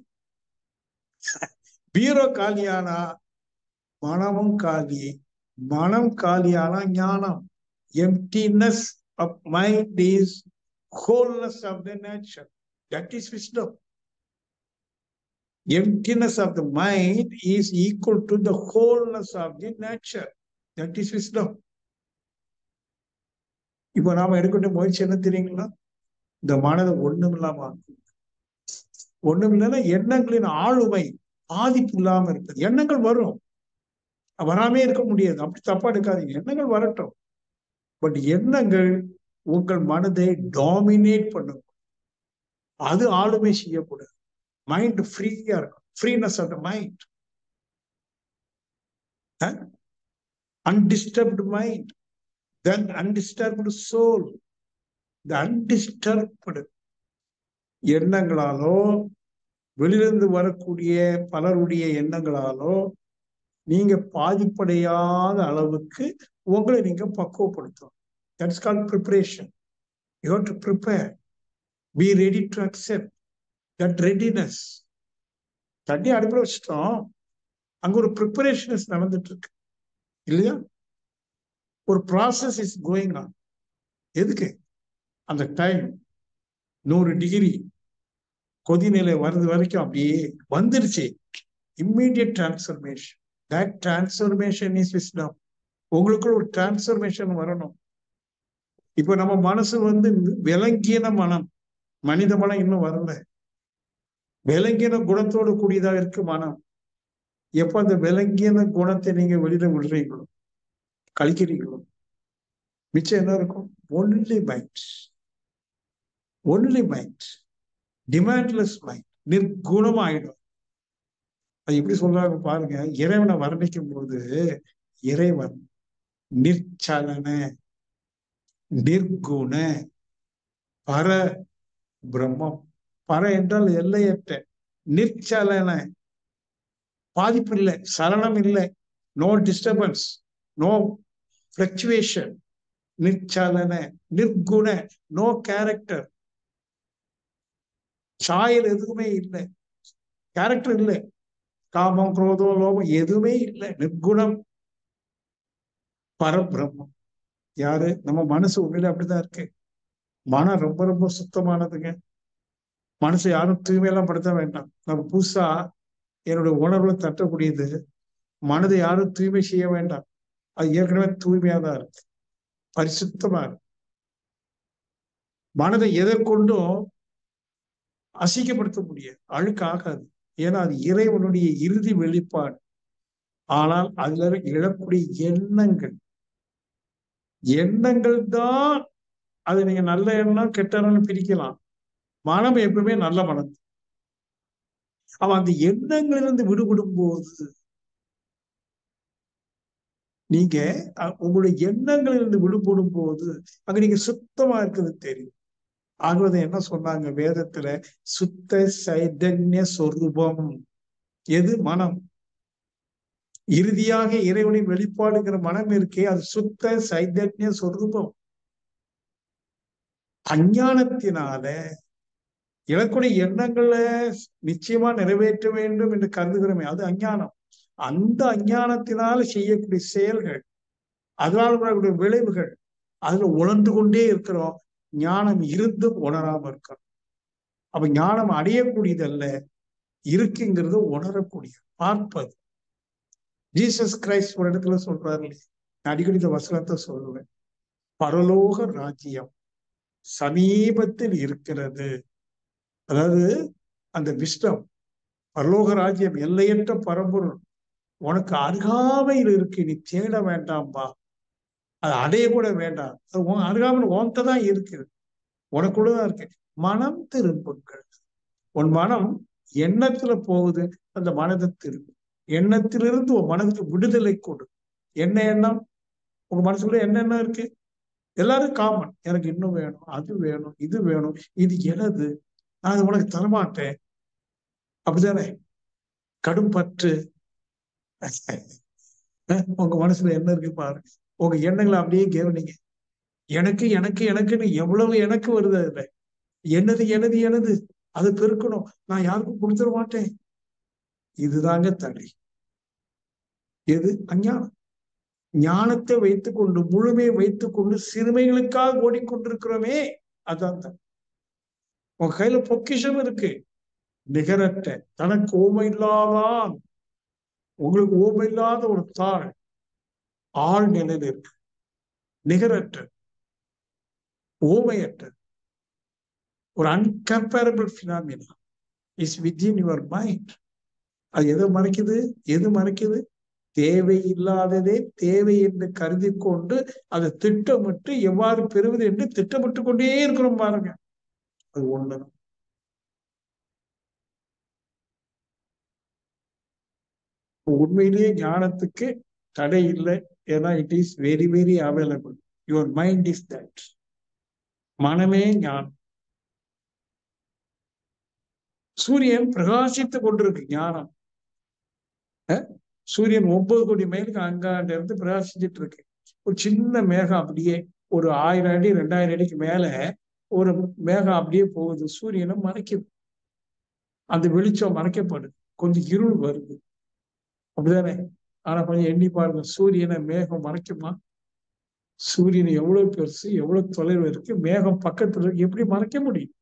பீரோ காலியானா மனமும் காலி, மனம் காலியானா ஞானம். Emptiness of mind is wholeness of the nature. That is wisdom. Emptiness of the mind is equal to the wholeness of the nature. That is wisdom. இப்ப நாம எடுக்கின்ற முயற்சி என்ன தெரியுங்களா? இந்த மனதை ஒண்ணும் இல்லாம, ஒண்ணும் இல்லைன்னா எண்ணங்களின் ஆளுமை பாதிப்பு இல்லாம இருப்பது. எண்ணங்கள் வரும், வராமே இருக்க முடியாது, அப்படி தப்பா எடுக்காதீங்க. எண்ணங்கள் வரட்டும், பட் எண்ணங்கள் உங்கள் மனதை டாமினேட் பண்ணும், அது ஆளுமை செய்யக்கூடாது. மைண்ட் ஃப்ரீயா இருக்கும். Freeness of the mind, undisturbed mind, then undisturbed soul. இந்த அன்டிஸ்டர்ப்டு எண்ணங்களாலோ வெளியிலிருந்து வரக்கூடிய பலருடைய எண்ணங்களாலோ நீங்க பாதிப்படையாத அளவுக்கு உங்களை நீங்க பக்குவப்படுத்தணும். That's called preparation. You have to prepare. Be ready to accept that readiness. தண்ணி அடுப்புல வச்சுட்டோம், அங்க ஒரு ப்ரிப்பரேஷன் நடந்துட்டு இருக்கு இல்லையா? ஒரு ப்ராசஸ் இஸ் கோயிங் ஆன். எதுக்கு? அந்த டைம் 100 டிகிரி கொதிநிலை வருது வரைக்கும் அப்படியே வந்துருச்சு. Immediate transformation. That transformation is wisdom. உங்களுக்குள்ள ஒரு டிரான்ஸ்ஃபர்மேஷன் வரணும். இப்ப நம்ம மனசு வந்து விலங்கின மனம், மனித மனம் இன்னும் வரல. விலங்கின குணத்தோடு கூடியதாக இருக்கு மனம். எப்ப அந்த விலங்கின குணத்தை நீங்க வெளியில விடுறீங்களோ, கழிக்கிறீங்களோ, மிச்சம் என்ன இருக்கும்? Only mind, only mind, demandless mind, நிர்குணம் ஆயிடும். அது எப்படி சொல்றாங்க பாருங்க. இறைவனை வர்ணிக்கும் போது இறைவன் நிர்ச்சலன, நிர்குண, பர பிரம்மம். பர என்றால் எல்லையற்ற, நிர்ச்சலன பாதிப்பு இல்லை, சலனம் இல்லை, நோ டிஸ்டர்பன்ஸ், நோ ஃபிளக்சுவேஷன், நிர்ச்சலன, நிர்குண, நோ கேரக்டர், சாயல் எதுவுமே இல்லை, கேரக்டர் இல்லை, காமம் குரோதம் லோகம் எதுவுமே இல்லை, நிர்குணம், பரபிரம்மம். யாரு? நம்ம மனசு உண்மையில அப்படிதான் இருக்கு. மனம் ரொம்ப ரொம்ப சுத்தமானதுங்க. மனசு யாரும் தூய்மையெல்லாம் படுத்த வேண்டாம். நம்ம புதுசா என்னுடைய உணர்வுல தட்டக்கூடியது, மனதை யாரும் தூய்மை செய்ய வேண்டாம். அது ஏற்கனவே தூய்மையா தான் இருக்கு, பரிசுத்தமா இருக்கு. மனதை எதை கொண்டும் அசிங்கப்படுத்த முடியாது, அழுக்கு ஆகாது. ஏன்னா அது இறைவனுடைய இறுதி வெளிப்பாடு. ஆனால் அதுல இழக்கூடிய எண்ணங்கள், எண்ணங்கள் தான் அது. நீங்க நல்ல எண்ணம் கெட்ட எண்ணம் பிரிக்கலாம். மனம் எப்பவுமே நல்ல மனம். அவன் அந்த எண்ணங்களிலிருந்து விடுபடும் போது, நீங்க உங்களுடைய எண்ணங்களிலிருந்து விடுபடும் போது அங்க நீங்க சுத்தமா இருக்குது தெரியும். ஆகவே என்ன சொன்னாங்க வேதத்துல? சுத்த சைதன்ய சொரூபம். எது? மனம். இறுதியாக இறைவனின் வெளிப்பாடுங்கிற மனம் இருக்கே, அது சுத்த சைதன்ய சொரூபம். அஞ்ஞானத்தினால இலக்குடைய எண்ணங்களை நிச்சயமா நிறைவேற்ற வேண்டும் என்று கருதுகிறோமே, அது அஞ்ஞானம். அந்த அஞ்ஞானத்தினால செய்யக்கூடிய செயல்கள், அதனால வரக்கூடிய விளைவுகள், அதுல உணர்ந்து கொண்டே இருக்கிறோம். ஞானம் இருந்தும் உணராம இருக்கிறோம். அப்ப ஞானம் அடையக்கூடியதல்ல, இருக்குங்கிறது உணரக்கூடிய, பார்ப்பது. ஜீசஸ் கிரைஸ்ட் ஒரு இடத்துல சொல்றாரு, நான் அடிக்கடி இந்த வசனத்தை சொல்லுவேன், பரலோக ராஜ்யம் சமீபத்தில் இருக்கிறது. அதாவது அந்த விஸ்டம், பரலோக ராஜ்யம், எல்லையற்ற பரம்பொருள் உனக்கு அருகாமையில் இருக்கு, நீ தேட வேண்டாம்பா, அது அடைய கூட வேண்டாம், அது உன் அருகாமையில் உன்கிட்ட தான் இருக்குது, உனக்குள்ளதான் இருக்கு. மனம் திரும்புங்கள். உன் மனம் எண்ணத்துல போகுது, அந்த மனதை திரும்பு. எண்ணத்திலிருந்து உன் மனதுக்கு விடுதலை கொடு. என்ன எண்ணம்? உங்க மனசுக்குள்ள என்ன இருக்கு? எல்லாரும் காமன். எனக்கு இன்னும் வேணும், அது வேணும், இது வேணும், இது எனது, நான் அது உனக்கு தரமாட்டேன், அப்படிதானே? கடும் பற்று. உங்க மனசுல என்ன இருக்கு பாருங்க. உங்க எண்ணங்களை அப்படியே கவனிங்க. எனக்கு எனக்கு எனக்குன்னு எவ்வளவு எனக்கு வருது. அதுல என்னது எனது எனது, அது பெருக்கணும், நான் யாருக்கும் கொடுத்துட மாட்டேன். இதுதாங்க தடை. எது? அஞ்ஞானம். ஞானத்தை வைத்துக்கொண்டு, முழுமையை வைத்துக்கொண்டு சிறுமைகளுக்காக ஓடிக்கொண்டிருக்கிறோமே, அதான் தான். உங்க கையில பொக்கிஷம் இருக்கு, நிகரற்ற, தனக்கு ஓமை இல்லாதான். உங்களுக்கு ஓமை இல்லாத ஒரு தாள் ஆள் நிலையில் இருக்கு, நிகரற்ற, ஓமையற்ற ஒரு incomparable phenomena is within your mind. அது எதை மறைக்குது? எது மறைக்குது? தேவையில்லாததே தேவை என்று கருதி கொண்டு அதை திட்டமிட்டு எவ்வாறு பெறுவது என்று திட்டமிட்டு கொண்டே இருக்கிறோம் பாருங்க. அது ஒண்ணுதான். உண்மையிலேயே ஞானத்துக்கு தடை இல்லை. ஏன்னா it is very very available. Your mind is that. மனமே ஞானம். சூரியன் பிரகாசித்துக் கொண்டிருக்கு, ஞானம். சூரியன் 9 கோடி மைலுக்கு அங்காண்ட இருந்து பிரகாசிச்சுட்டு இருக்கு. ஒரு சின்ன மேகம் அப்படியே ஒரு 1000 அடி 2000 அடிக்கு மேல ஒரு மேகம் அப்படியே போகுது, சூரியனை மறைக்குது. அந்த வெளிச்சம் மறைக்கப்படுது, கொஞ்சம் இருள் வருது, அப்படிதானே? ஆனா கொஞ்சம் எண்ணி பாருங்க, சூரியனை மேகம் மறைக்குமா? சூரியன் எவ்வளவு பெருசு, எவ்வளவு தொலைவு இருக்கு, மேகம் பக்கத்துல இருக்கு, எப்படி மறைக்க முடியும்?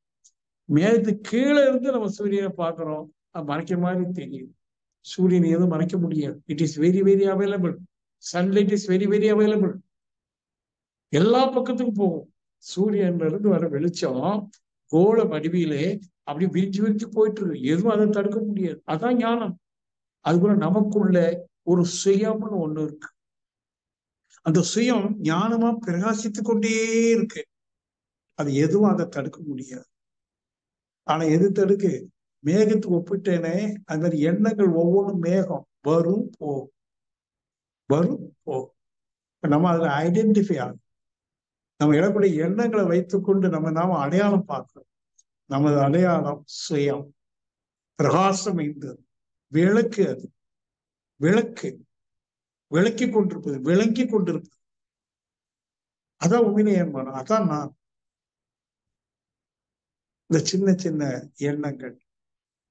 மேகத்துக்கு கீழே இருந்து நம்ம சூரியனை பார்க்கிறோம், அது மறைக்க மாதிரி தெரியும். சூரியன் எதுவும் மறைக்க முடியாது. It is very very available. Sunlight is very very available. எல்லா பக்கத்துக்கும் போகும். சூரியன்ல இருந்து வர வெளிச்சம் கோள வடிவிலே அப்படி விரிஞ்சு விரிஞ்சு போயிட்டு இருக்கு. எதுவும் அதை தடுக்க முடியாது. அதான் ஞானம். அது போல நமக்குள்ள ஒரு சுயம்னு ஒண்ணு இருக்கு. அந்த சுயம் ஞானமா பிரகாசித்து கொண்டே இருக்கு. அது எதுவும் அதை தடுக்க முடியாது. ஆனா எது தடுக்கு? மேகத்துக்கு ஒப்பிட்டேனே, அது மாதிரி எண்ணங்கள் ஒவ்வொன்றும் மேகம் வரும் போகும், வரும் போகும். நம்ம அதுல ஐடென்டிஃபை ஆகும். நம்ம எழக்கூடிய எண்ணங்களை வைத்துக்கொண்டு நாம அடையாளம் பார்க்கிறோம். நமது அடையாளம் சுயம், பிரகாசம் ஐந்தது, விளக்கு. அது விளக்கு, விளக்கி கொண்டிருப்பது, விளங்கி கொண்டிருப்பது. அதான் உண்மையிலே ஏமானம். அதான் நான். இந்த சின்ன சின்ன எண்ணங்கள்,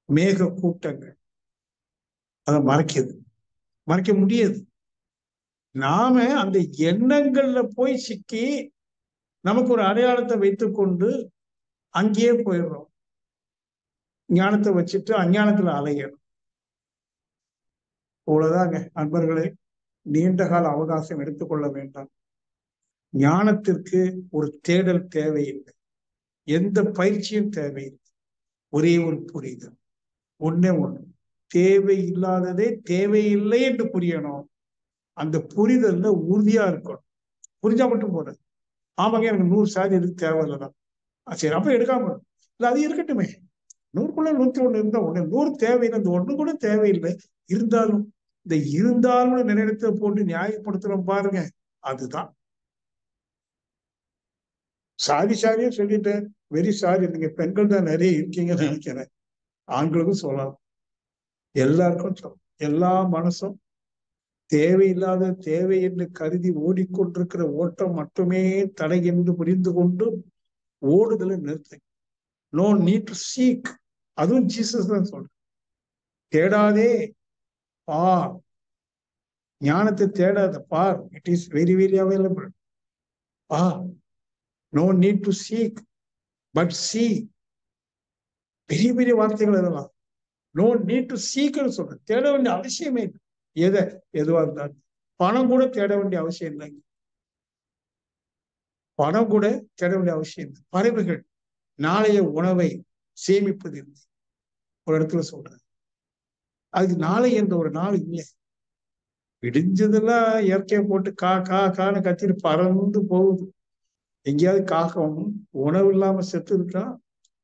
மேக கூட்டங்கள் அதை மறைக்க முடியாது. நாம அந்த எண்ணங்கள்ல போய் சிக்கி நமக்கு ஒரு அடையாளத்தை வைத்துக்கொண்டு அங்கேயே போயிடுறோம். ஞானத்தை வச்சுட்டு அஞ்ஞானத்துல அலையணும். அவ்வளவுதாங்க அன்பர்களே. நீண்ட கால அவகாசம் எடுத்துக்கொள்ள வேண்டாம். ஞானத்திற்கு ஒரு தேடல் தேவையில்லை, எந்த பயிற்சியும் தேவையில்லை. ஒரே ஒரு புரிதல், ஒண்ணே ஒண்ணு. தேவையில்லாததே தேவையில்லை என்று புரியணும். அந்த புரிதல்ல உறுதியா இருக்கணும். புரிஞ்சா மட்டும் போற. ஆமாங்க, எனக்கு 100 சாதி எதுக்கு தேவையில்லைதான். சரி, அப்ப எடுக்காம இல்ல, அது இருக்கட்டுமே. 100க்குள்ள 101 இருந்தா ஒண்ணு, 100 தேவையில்லை, இந்த ஒண்ணு கூட தேவையில்லை. இருந்தாலும் இந்த இருந்தாலும் நினைத்த போட்டு நியாயப்படுத்துறோம் பாருங்க, அதுதான். சாரியா சொல்லிட்டேன். Very sorry. நீங்க பெண்கள் தான் நிறைய இருக்கீங்கன்னு நினைக்கிறேன். ஆண்களுக்கும் சொல்லலாம், எல்லாருக்கும் சொல்லலாம். எல்லா மனசும் தேவையில்லாத தேவை என்று கருதி ஓடிக்கொண்டிருக்கிற ஓட்டம் மட்டுமே தடை என்று புரிந்து கொண்டு ஓடுதலை நிறுத்து. No need to seek. அதுவும் ஜீசஸ் தான் சொல்ற. தேடாதே, பார். ஞானத்தை தேடாத, பார். It is very very available. பார். No need to seek but see. பெரிய பெரிய வார்த்தைகள் அதெல்லாம். நோ நீட் டு சீக்னு சொல்ற. தேட வேண்டிய அவசியமே இல்லை. எதுவா இருந்தாலும் பணம் கூட தேட வேண்டிய அவசியம் இல்லைங்க. பணம் கூட தேட வேண்டிய அவசியம் இல்லை. பறவைகள் நாளைய உணவை சேமிப்பது இல்லை. ஒரு இடத்துல சொல்றேன், அதுக்கு நாளை என்ற ஒரு நாள் இல்லை. விடிஞ்சதெல்லாம் இயற்கையை போட்டு கா கா கான்னு கத்திட்டு பறந்து போகுது. எங்கேயாவது காகம் உணவு இல்லாம செத்து இருக்கான்,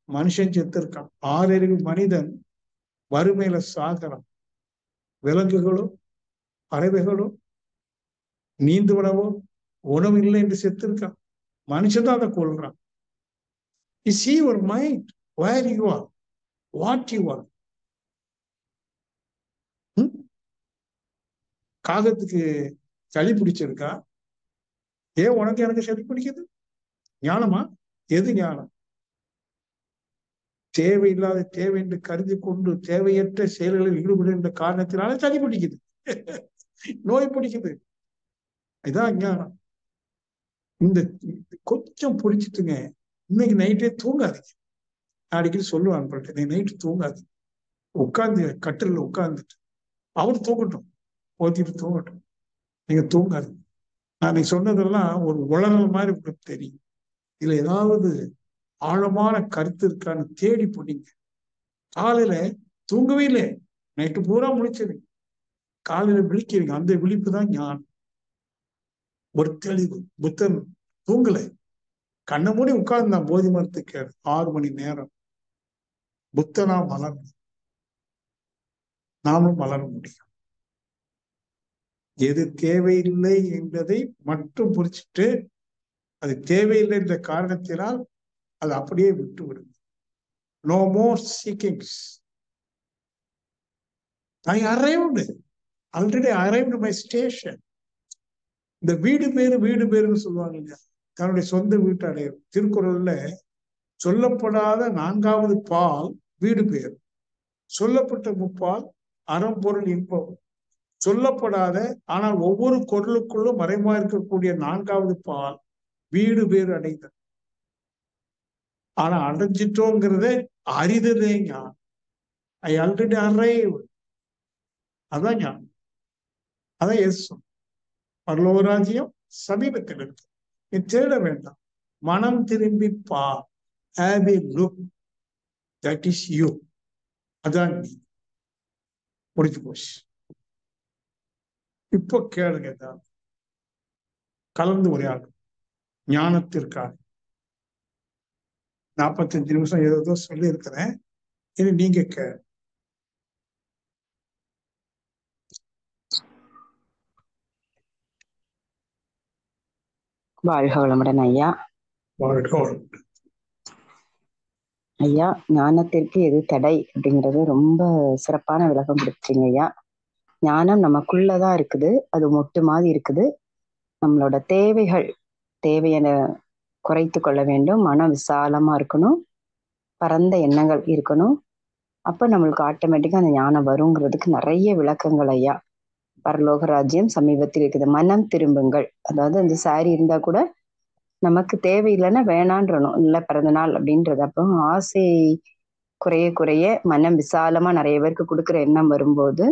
மனுஷன் செத்து இருக்கான். 6 அறிவு மனிதன் வறுமையில சாகரம். விலங்குகளும் பறவைகளும் நீந்துவனவோ உணவு இல்லை என்று செத்து இருக்கான். மனுஷன் தான் அதை கொள்றான். You see your mind, where you are, what you are. காகத்துக்கு சளி பிடிச்சிருக்கா? ஏன் உனக்கு எனக்கு சளி பிடிக்குது? ஞானமா? எது ஞானம்? தேவையில்லாத தேவை என்று கருதி கொண்டு தேவையற்ற செயல்களில் ஈடுபடுகின்ற காரணத்தினால சளி பிடிக்குது, நோய் பிடிக்குது. இதான் ஞானம். இந்த கொஞ்சம் பிடிச்சிட்டுங்க. இன்னைக்கு நைட்டே தூங்காதீங்க. அடிக்கடி சொல்லுவான், இன்னைக்கு நைட்டு தூங்காது. உட்காந்து கட்டில உட்கார்ந்துட்டு அவர் தூங்கட்டும், போத்திட்டு தூங்கட்டும், நீங்க தூங்காது. நான் நீ சொன்னதெல்லாம் ஒரு உளறல் மாதிரி உங்களுக்கு தெரியும். இதுல ஏதாவது ஆழமான கருத்து இருக்கான்னு தேடி போட்டீங்க. காலையில தூங்கவே இல்லை, நைட்டு பூரா முழிச்சிருங்க, காலையில விழிக்கிறீங்க. அந்த விழிப்பு தான் ஞானம், ஒரு தெளிவு. புத்தன் தூங்கல, கண்ணை மூடி உட்கார்ந்தான் போதி மரத்துக்கு 6 மணி நேரம். புத்தனா மலர்ந்து நாமும் மலர முடியும். எது தேவையில்லை என்பதை மட்டும் புரிச்சுட்டு, அது தேவையில்லை என்ற காரணத்தினால் அது அப்படியே விட்டு விடும். No more seekings. I arrived, already arrived my station. இந்த வீடு பேருன்னு சொல்லுவாங்க இல்லையா, தன்னுடைய சொந்த வீட்டு அடையும். திருக்குறள்ல சொல்லப்படாத 4வது பால் வீடு பேர், சொல்லப்பட்ட முப்பால் அறம்பொருள் இன்பம். சொல்லப்படாத ஆனால் ஒவ்வொரு குரலுக்குள்ளும் மறைமா இருக்கக்கூடிய 4வது பால் வீடு பேர் அடைந்தது. ஆனா அடைஞ்சிட்டோங்கிறத அறிதலே ஞானம். I already arrive. அதான் ஞானம். அதான் எஸ். பரலோக ராஜ்யம் சமீபத்தில் இருக்கு. நீ தேட வேண்டாம். மனம் திரும்பி பா, have a look, that is you. அதான் நீ. முடிஞ்சு போச்சு. இப்போ கேளுங்க, தான் கலந்து உரையாடும் ஞானத்திற்காக 45 நிமிஷம் ஏதோ சொல்லி இருக்கிறேன். இனி நீங்க வாழ்க வளமுடன் ஐயா. ஐயா, ஞானத்திற்கு எது தடை அப்படிங்கிறது ரொம்ப சிறப்பான விளக்கம் கொடுத்துருங்க ஐயா. ஞானம் நமக்குள்ளதான் இருக்குது, அது மொட்டு மாதிரி இருக்குது. நம்மளோட தேவையான குறைத்து கொள்ள வேண்டும். மனம் விசாலமா இருக்கணும், பரந்த எண்ணங்கள் இருக்கணும். அப்ப நம்மளுக்கு ஆட்டோமேட்டிக்கா அந்த ஞானம் வருங்கிறதுக்கு நிறைய விளக்கங்கள் ஐயா. பரலோக ராஜ்யம் சமீபத்தில் இருக்குது, மனம் திரும்புங்கள். அதாவது அந்த சாரி இருந்தா கூட நமக்கு தேவையில்லைன்னா வேணான்றணும், இல்லை பிறந்த நாள் அப்படின்றது. அப்போ ஆசை குறைய குறைய மனம் விசாலமா நிறைய பேருக்கு கொடுக்குற எண்ணம் வரும்போது,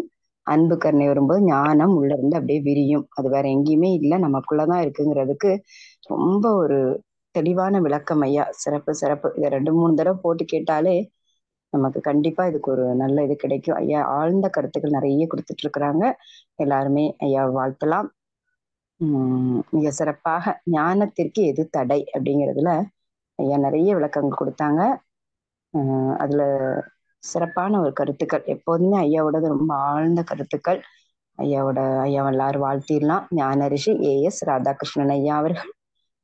அன்பு கருணை வரும்போது ஞானம் உள்ள இருந்து அப்படியே விரியும். அது வேற எங்கேயுமே இல்லை, நமக்குள்ளதான் இருக்குங்கிறதுக்கு ரொம்ப ஒரு தெளிவான விளக்கம் ஐயா. சிறப்பு சிறப்பு. இதை 2-3 தடவை போட்டு கேட்டாலே நமக்கு கண்டிப்பா இதுக்கு ஒரு நல்ல இது கிடைக்கும் ஐயா. ஆழ்ந்த கருத்துக்கள் நிறைய கொடுத்துட்டு இருக்கிறாங்க. எல்லாருமே ஐயா வாழ்த்தலாம். மிக சிறப்பாக ஞானத்திற்கு எது தடை அப்படிங்கிறதுல ஐயா நிறைய விளக்கங்கள் கொடுத்தாங்க. அதுல சிறப்பான ஒரு கருத்துக்கள். எப்போதுமே ஐயாவோடது ரொம்ப ஆழ்ந்த கருத்துக்கள். ஐயா எல்லாரும் வாழ்த்திடலாம். ஞான ரிஷி AS ராதாகிருஷ்ணன் ஐயா அவர்கள்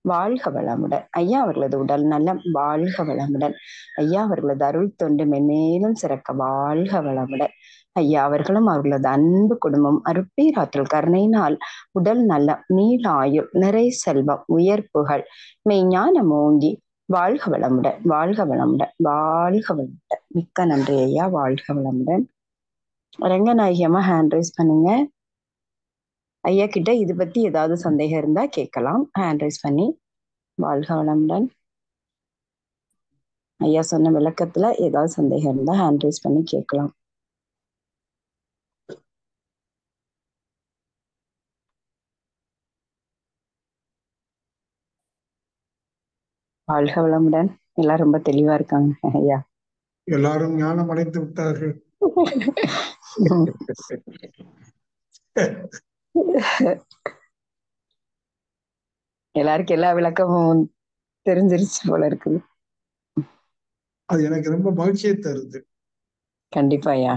வாழ்க வளமுடன். ஐயா அவர்களது உடல் நலம் வாழ்க வளமுடன். ஐயா அவர்களது அருள் தொண்டு மென்மேலும் சிறக்க வாழ்க வளமுடன். ஐயா அவர்களும் அவர்களது அன்பு குடும்பம் அருட்பேராற்றல் கருணையினால் உடல் நலம், நீள ஆயுள், நிறை செல்வம், உயர்ப்புகள், மெய்ஞானம் ஓங்கி வாழ்க வளமுடன், வாழ்க வளமுடன், வாழ்க வளமுடன். மிக்க நன்றி ஐயா. வாழ்க வளமுடன். ரங்கநாயகியம்மா ஹேண்ட் ரைஸ் பண்ணுங்க. ஐயா கிட்ட இது பத்தி ஏதாவது சந்தேகம் இருந்தா கேட்கலாம். ஹேண்ட் ரைஸ் பண்ணி. வாழ்க வளமுடன். ஐயா சொன்ன விளக்கத்துல ஏதாவது சந்தேகம் இருந்தா ஹேண்ட் ரைஸ் பண்ணி கேட்கலாம். வாழ்க வளமுடன். எல்லாரும் ரொம்ப தெளிவா இருக்காங்க ஐயா. எல்லாரும் ஞானம் அடைந்து விட்டார்கள். எல்லாருக்கும் எல்லா விளக்கமும் தெரிஞ்சிருச்சு போல இருக்குது. அது எனக்கு ரொம்ப மகிழ்ச்சியை தருது. கண்டிப்பா ஐயா.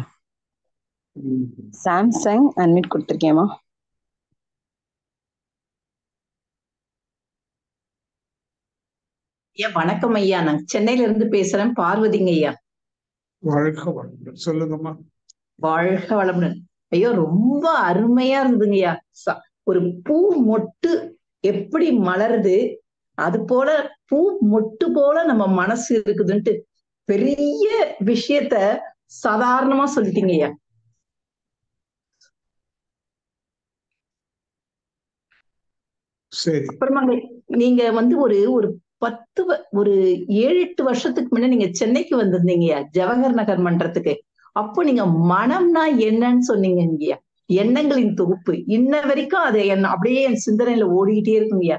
சாம்சங் அன்மிட் கொடுத்துருக்கேமா. ஐயா வணக்கம் ஐயா. நான் சென்னையில இருந்து பேசுறேன், பார்வதிங்க ஐயா. வாழ்க வளமுடன். சொல்லுங்கம்மா. வாழ்க வளமுடன் ஐயோ. ரொம்ப அருமையா இருந்ததுங்கய்யா. ஒரு பூ மொட்டு எப்படி மலருது, அது போல பூ மொட்டு போல நம்ம மனசு இருக்குதுன்ட்டு பெரிய விஷயத்த சாதாரணமா சொல்லிட்டீங்க ஐயா. சரி. அப்புறமா நீங்க ஒரு 7-8 வருஷத்துக்கு முன்ன நீங்க சென்னைக்கு வந்திருந்தீங்கய்யா, ஜவஹர் நகர் மன்றத்துக்கு. அப்போ நீங்க மனம்னா என்னன்னு சொன்னீங்கய்யா. எண்ணங்களின் தொகுப்பு. இன்ன வரைக்கும் அது அப்படியே என் சிந்தனையில ஓடிக்கிட்டே இருக்குங்கய்யா.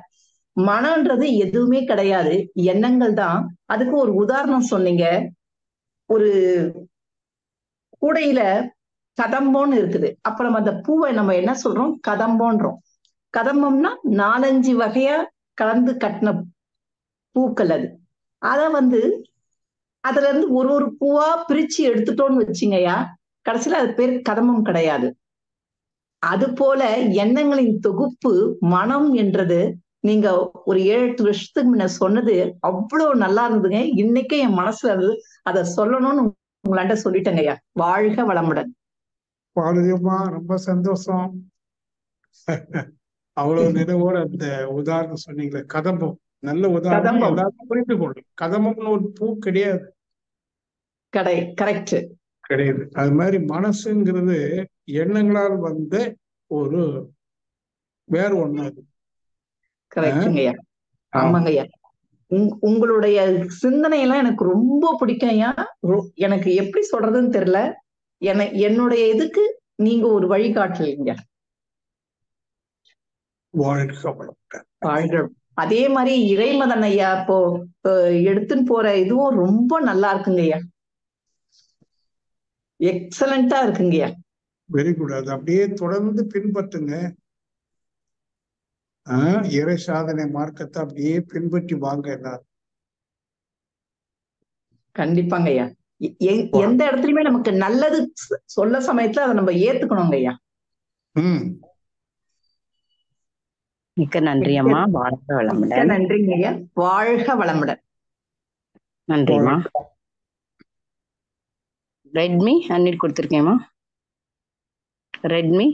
மனம்ன்றது எதுவுமே கிடையாது, எண்ணங்கள் தான். அதுக்கு ஒரு உதாரணம் சொன்னீங்க. ஒரு கூடையில கதம்போன்னு இருக்குது. அப்ப நம்ம அந்த பூவை நம்ம என்ன சொல்றோம்? கதம்போன்றோம். கதம்பம்னா 4-5 வகையா கலந்து கட்டின பூக்கள். அத அதுல இருந்து ஒரு பூவா பிரிச்சு எடுத்துட்டோம்னு வச்சுங்கய்யா, கடைசியில அது பேர் கதம்பம் கிடையாது. அது போல எண்ணங்களின் தொகுப்பு மனம் என்றது நீங்க ஒரு 7-8 வருஷத்துக்கு முன்ன சொன்னது அவ்வளவு நல்லா இருந்ததுங்க. இன்னைக்கு என் மனசுல இருந்து அதை சொல்லணும்னு உங்களாண்ட சொல்லிட்டேங்க ஐயா. வாழ்க வளமுடன். பாரதியம்மா ரொம்ப சந்தோஷம். அவ்வளவு நினைவோட அந்த உதாரணம் சொன்னீங்களே, கதம்பம். நல்ல உதாரணம். எல்லாரும் புரிந்து கொள்ளும். கதம்பம்னு ஒரு பூ கிடையாது. கரெக்ட். கிடையாது. அது மாதிரி மனசுங்கிறது எண்ணங்களால் வந்த ஒரு வேற ஒண்ணு. அது கரெக்டுங்கய்யா. ஆமாங்கய்யா. உங்களுடைய சிந்தனை எல்லாம் எனக்கு ரொம்ப பிடிக்கும் ஐயா. எனக்கு எப்படி சொல்றதுன்னு தெரியல. என்னுடைய இதுக்கு நீங்க ஒரு வழிகாட்டலீங்க. வாழ்க வளமுடன். அதே மாதிரி இறைமதன் ஐயா இப்போ எடுத்துன்னு போற இதுவும் ரொம்ப நல்லா இருக்குங்க ஐயா. எக்ஸலண்டா இருக்குங்கய்யா. Very good. அது அப்படியே தொடர்ந்து பின்பற்றுங்க. இறை சாதனை மார்க்கத்தை அப்படியே பின்பற்றி வாங்க எல்லாரும். கண்டிப்பாங்க ஐயா. எந்த இடத்துலயுமே நமக்கு நல்லது சொல்ல சமயத்துல அதை நம்ம ஏத்துக்கணுங்க ஐயா. மிக்க நன்றி அம்மா. வாழ்க வளமுடன். நன்றிங்க ஐயா. வாழ்க வளமுடன். நன்றிம்மா. ரெட்மி அன்னிட் கொடுத்துருக்கேம்மா. ரெட்மி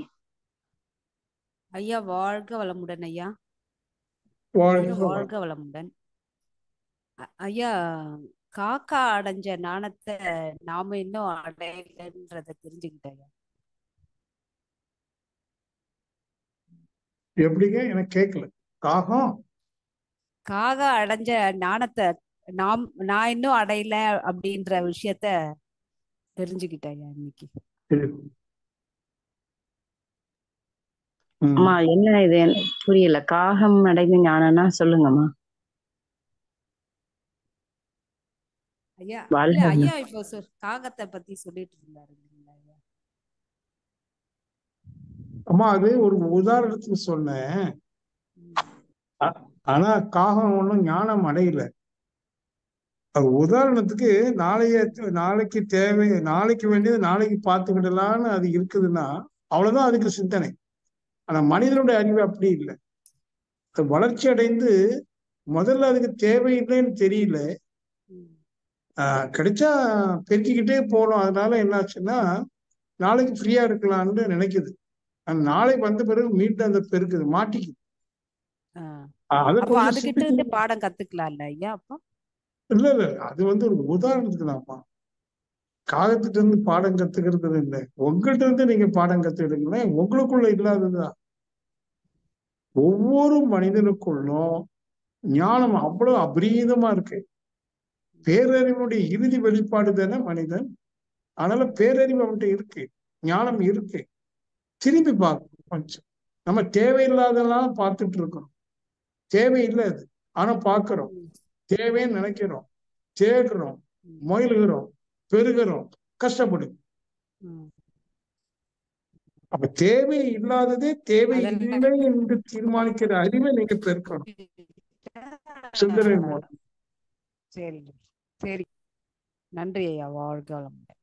ஐயா வாழ்க வளமுடன் ஐயா. வாழ்க வளமுடன் ஐயா. காக்கா அடைஞ்ச நாணத்தை நாம இன்னும் அடையலன்றத தெரிஞ்சுக்கிட்டேன். எப்படிங்க? எனக்கு கேட்கல. காகா அடைஞ்ச நாணத்தை நான் இன்னும் அடையல அப்படின்ற விஷயத்த தெரிஞ்சுக்கிட்டேன் இன்னைக்கு. அம்மா என்ன இது புரியல. காகம் அடைந்த ஞானம்னா சொல்லுங்கம்மா. ஐயா ஐயா இப்போ காகத்தை பத்தி சொல்லிட்டு இருந்தாரு. அம்மா அது ஒரு உதாரணத்துக்கு சொன்னேன். ஆனா காகம் ஒண்ணும் ஞானம் அடையல. அது உதாரணத்துக்கு நாளைக்கு தேவை, நாளைக்கு வேண்டியது நாளைக்கு பார்த்துக்கிடலான்னு அது இருக்குதுன்னா அவ்வளவுதான் அதுக்கு சிந்தனை. ஆனா மனிதனுடைய அறிவு அப்படி இல்லை. அது வளர்ச்சி அடைந்து முதல்ல அதுக்கு தேவையில்லைன்னு தெரியல. கிடைச்சா பெருக்கிக்கிட்டே போறோம். அதனால என்னாச்சுன்னா நாளைக்கு ஃப்ரீயா இருக்கலாம்னு நினைக்குது. நாளை வந்த பிறகு மீண்டும் அந்த பெருக்குது, மாட்டிக்குது. பாடம் கத்துக்கலாம் இல்ல ஐயா? அப்ப இல்ல அது ஒரு உதாரணத்துக்கு தான்ப்பா. காகத்திட்ட இருந்து பாடம் கத்துக்கிறது இல்லை, உங்கள்கிட்ட இருந்து நீங்க பாடம் கத்துக்கிட்டீங்கன்னா உங்களுக்குள்ள இல்லாததுதான். ஒவ்வொரு மனிதனுக்குள்ளும் ஞானம் அவ்வளவு அபரீதமா இருக்கு. பேரறிவுடைய இறுதி வெளிப்பாடு தானே மனிதன். அதனால பேரறிவு அவன்கிட்ட இருக்கு, ஞானம் இருக்கு. திரும்பி பார்க்கணும் கொஞ்சம். நம்ம தேவையில்லாதெல்லாம் பார்த்துட்டு இருக்கோம். தேவையில்லை அது, ஆனா பார்க்கிறோம். தேவைன்னு நினைக்கிறோம், தேடுறோம், மொயிலுகிறோம், பெருகிறோம், கஷ்டப்படும். அப்ப தேவை இல்லாததே தேவை இல்லை என்று தீர்மானிக்கிற அறிவை நீங்க பெருக்கணும் சிந்தனை மூலம். சரி சரி, நன்றி ஐயா. வாழ்க வளமுடன்.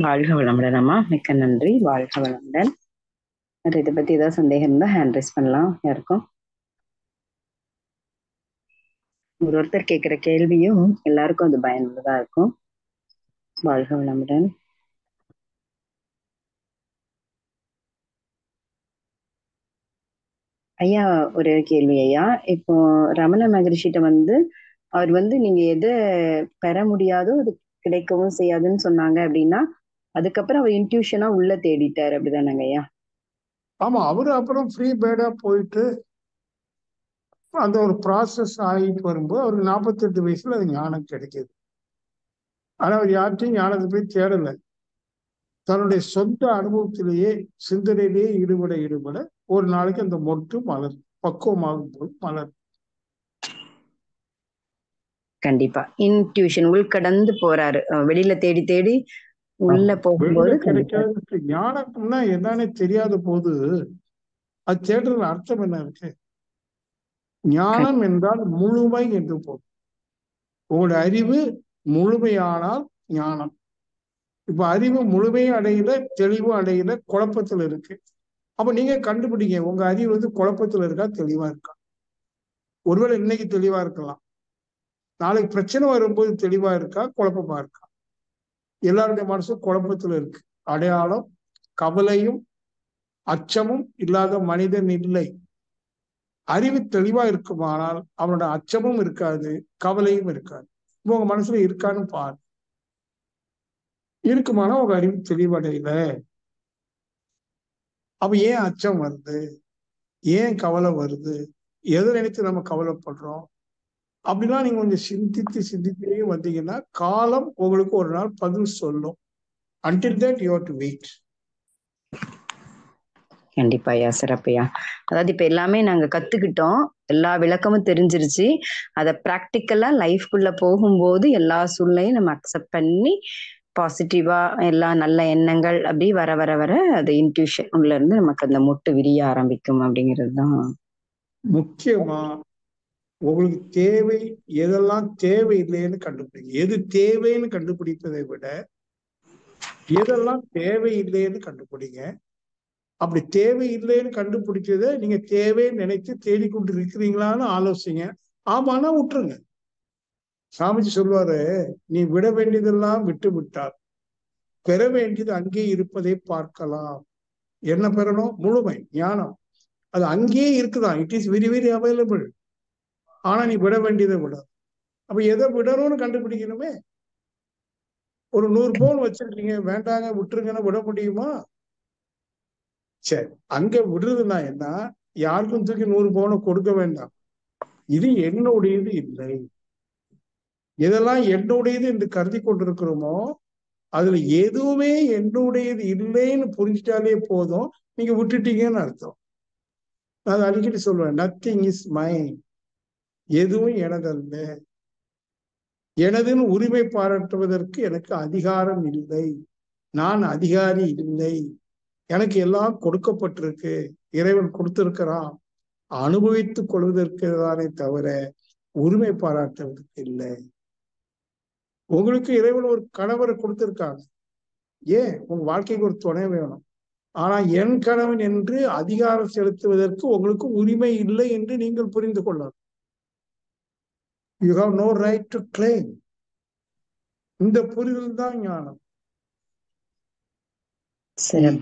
வாழ்க வளமுடன் அம்மா. மிக்க நன்றி. வாழ்க வளமுடன். இதை பத்தி ஏதாவது சந்தேகம் இருந்தா ஹேண்ட் ரைஸ் பண்ணலாம். யாருக்கும் ஒருத்தர் கேட்கிற கேள்வியும் எல்லாருக்கும் அது பயனுள்ளதா இருக்கும். வாழ்க வளமுடன். ஐயா ஒரு கேள்வி ஐயா. இப்போ ரமண மகரிஷிட்ட அவர் நீங்க எதை பெற முடியாதோ அது கிடைக்கவும் செய்யாதுன்னு சொன்னாங்க அப்படின்னா அதுக்கப்புறம் அவர் இன்ட்யூஷனா உள்ள தேடிட்டாரு, அப்படிதானங்க ஐயா? ஆமா, அவரு அப்புறம் ஃப்ரீ பேர்டா போயிட்டு அந்த ஒரு ப்ராசஸ் ஆகிட்டு வரும்போது அவருக்கு 48 வயசுல அது ஞானம் கிடைக்கிது. ஆனா அவர் யார்கிட்டையும் ஞானத்தை போய் தேடல. தன்னுடைய சொந்த அனுபவத்திலேயே சிந்தனையிலேயே ஈடுபட ஒரு நாளைக்கு அந்த மொட்டு மலர் பக்குவமாகும் போது மலர். கண்டிப்பா இன்ட்யூஷன் உள்கடந்து போறாரு. வெளியில தேடி தேடி உள்ள போகும்போது கிடைக்காது. ஞானம்னா என்னன்னு தெரியாத போது அது தேடுறதுல அர்த்தம் என்ன இருக்கு? ஞானம் என்றால் முழுமை என்று போதும். உங்களுடைய அறிவு முழுமையானால் ஞானம். இப்ப அறிவு முழுமையும் அடையில, தெளிவும் அடையில, குழப்பத்துல இருக்கு. அப்ப நீங்க கண்டுபிடிங்க உங்க அறிவு குழப்பத்துல இருக்கா தெளிவா இருக்கா. ஒருவேளை இன்னைக்கு தெளிவா இருக்கலாம், நாளைக்கு பிரச்சனை வரும்போது தெளிவா இருக்கா குழப்பமா இருக்கா. எல்லாருடைய மனசும் குழப்பத்துல இருக்கு. அடையாளம் கவலையும் அச்சமும் இல்லாத மனிதன் இல்லை. அறிவு தெளிவா இருக்குமானால் அவனோட அச்சமும் இருக்காது, கவலையும் இருக்காது. உங்க மனசுல இருக்கான்னு பாரு. இருக்குமானா உங்க அறிவு தெளிவடையில. அப்ப ஏன் அச்சம் வருது, ஏன் கவலை வருது, எதை நினைத்து நம்ம கவலைப்படுறோம் அப்படின்னா நீங்க கொஞ்சம் சிந்தித்தே வந்தீங்கன்னா காலம் உங்களுக்கு ஒரு நாள் பதில் சொல்லும். Until that you have to wait. கண்டிப்பா ஐயா, சிறப்பையா. அதாவது இப்ப எல்லாமே நாங்க கத்துக்கிட்டோம், எல்லா விளக்கமும் தெரிஞ்சிருச்சு. அதை ப்ராக்டிக்கலா லைஃப்குள்ள போகும்போது எல்லா சூழ்நிலையும் நம்ம அக்செப்ட் பண்ணி பாசிட்டிவா எல்லா நல்ல எண்ணங்கள் அப்படி வர வர வர அது இன்ட்யூஷன் உள்ள இருந்து நமக்கு அந்த முட்டு விரிய ஆரம்பிக்கும் அப்படிங்கிறது தான். முக்கியமா உங்களுக்கு தேவை எதெல்லாம் தேவை இல்லைன்னு கண்டுபிடிங்க. எது தேவைன்னு கண்டுபிடிப்பதை விட எதெல்லாம் தேவை இல்லைன்னு கண்டுபிடிங்க. அப்படி தேவை இல்லைன்னு கண்டுபிடிச்சதை நீங்க தேவைன்னு நினைத்து தேடிக்கொண்டு இருக்கிறீங்களான்னு ஆலோசிங்க. ஆமானா விட்டுருங்க. சாமிஜி சொல்லுவாரு, நீ விட வேண்டியதெல்லாம் விட்டு விட்டார், பெற வேண்டியது அங்கே இருப்பதை பார்க்கலாம். என்ன பெறணும்? முழுமை ஞானம். அது அங்கேயே இருக்குதான். It is very very available. ஆனா நீ விட வேண்டியதை விட. அப்ப எதை விடணும்னு கண்டுபிடிக்கணுமே. ஒரு 100 பவுன் வச்சிருக்கீங்க, வேண்டாங்க விட்டுருங்கன்னு விட முடியுமா? சரி, அங்க விடுறதுன்னா என்ன? யாருக்கும் தூக்கி 100 பவுனை கொடுக்க வேண்டாம். இது என்னுடையது இல்லை. எதெல்லாம் என்னுடையது என்று கருதி கொண்டிருக்கிறோமோ அதுல எதுவுமே என்னுடையது இல்லைன்னு புரிஞ்சிட்டாலே போதும், நீங்க விட்டுட்டீங்கன்னு அர்த்தம். நான் அடிக்கடி சொல்லுவேன், நத்திங் இஸ் மைன். எதுவும் எனதல்ல. எனதுன்னு உரிமை பாராட்டுவதற்கு எனக்கு அதிகாரம் இல்லை. நான் அதிகாரி இல்லை. எனக்கு எல்லாம் கொடுக்கப்பட்டிருக்கு, இறைவன் கொடுத்திருக்கிறான். அனுபவித்துக் கொள்வதற்கு தானே தவிர உரிமை பாராட்டுவதற்கு இல்லை. உங்களுக்கு இறைவன் ஒரு கணவரை கொடுத்திருக்காங்க. ஏன்? உங்க வாழ்க்கைக்கு ஒரு துணை வேணும். ஆனா என் கணவன் என்று அதிகாரம் செலுத்துவதற்கு உங்களுக்கு உரிமை இல்லை என்று நீங்கள் புரிந்து கொள்ளலாம். You have no right to claim. இந்த புரிதல் தான் ஞானம். சிறப்பு.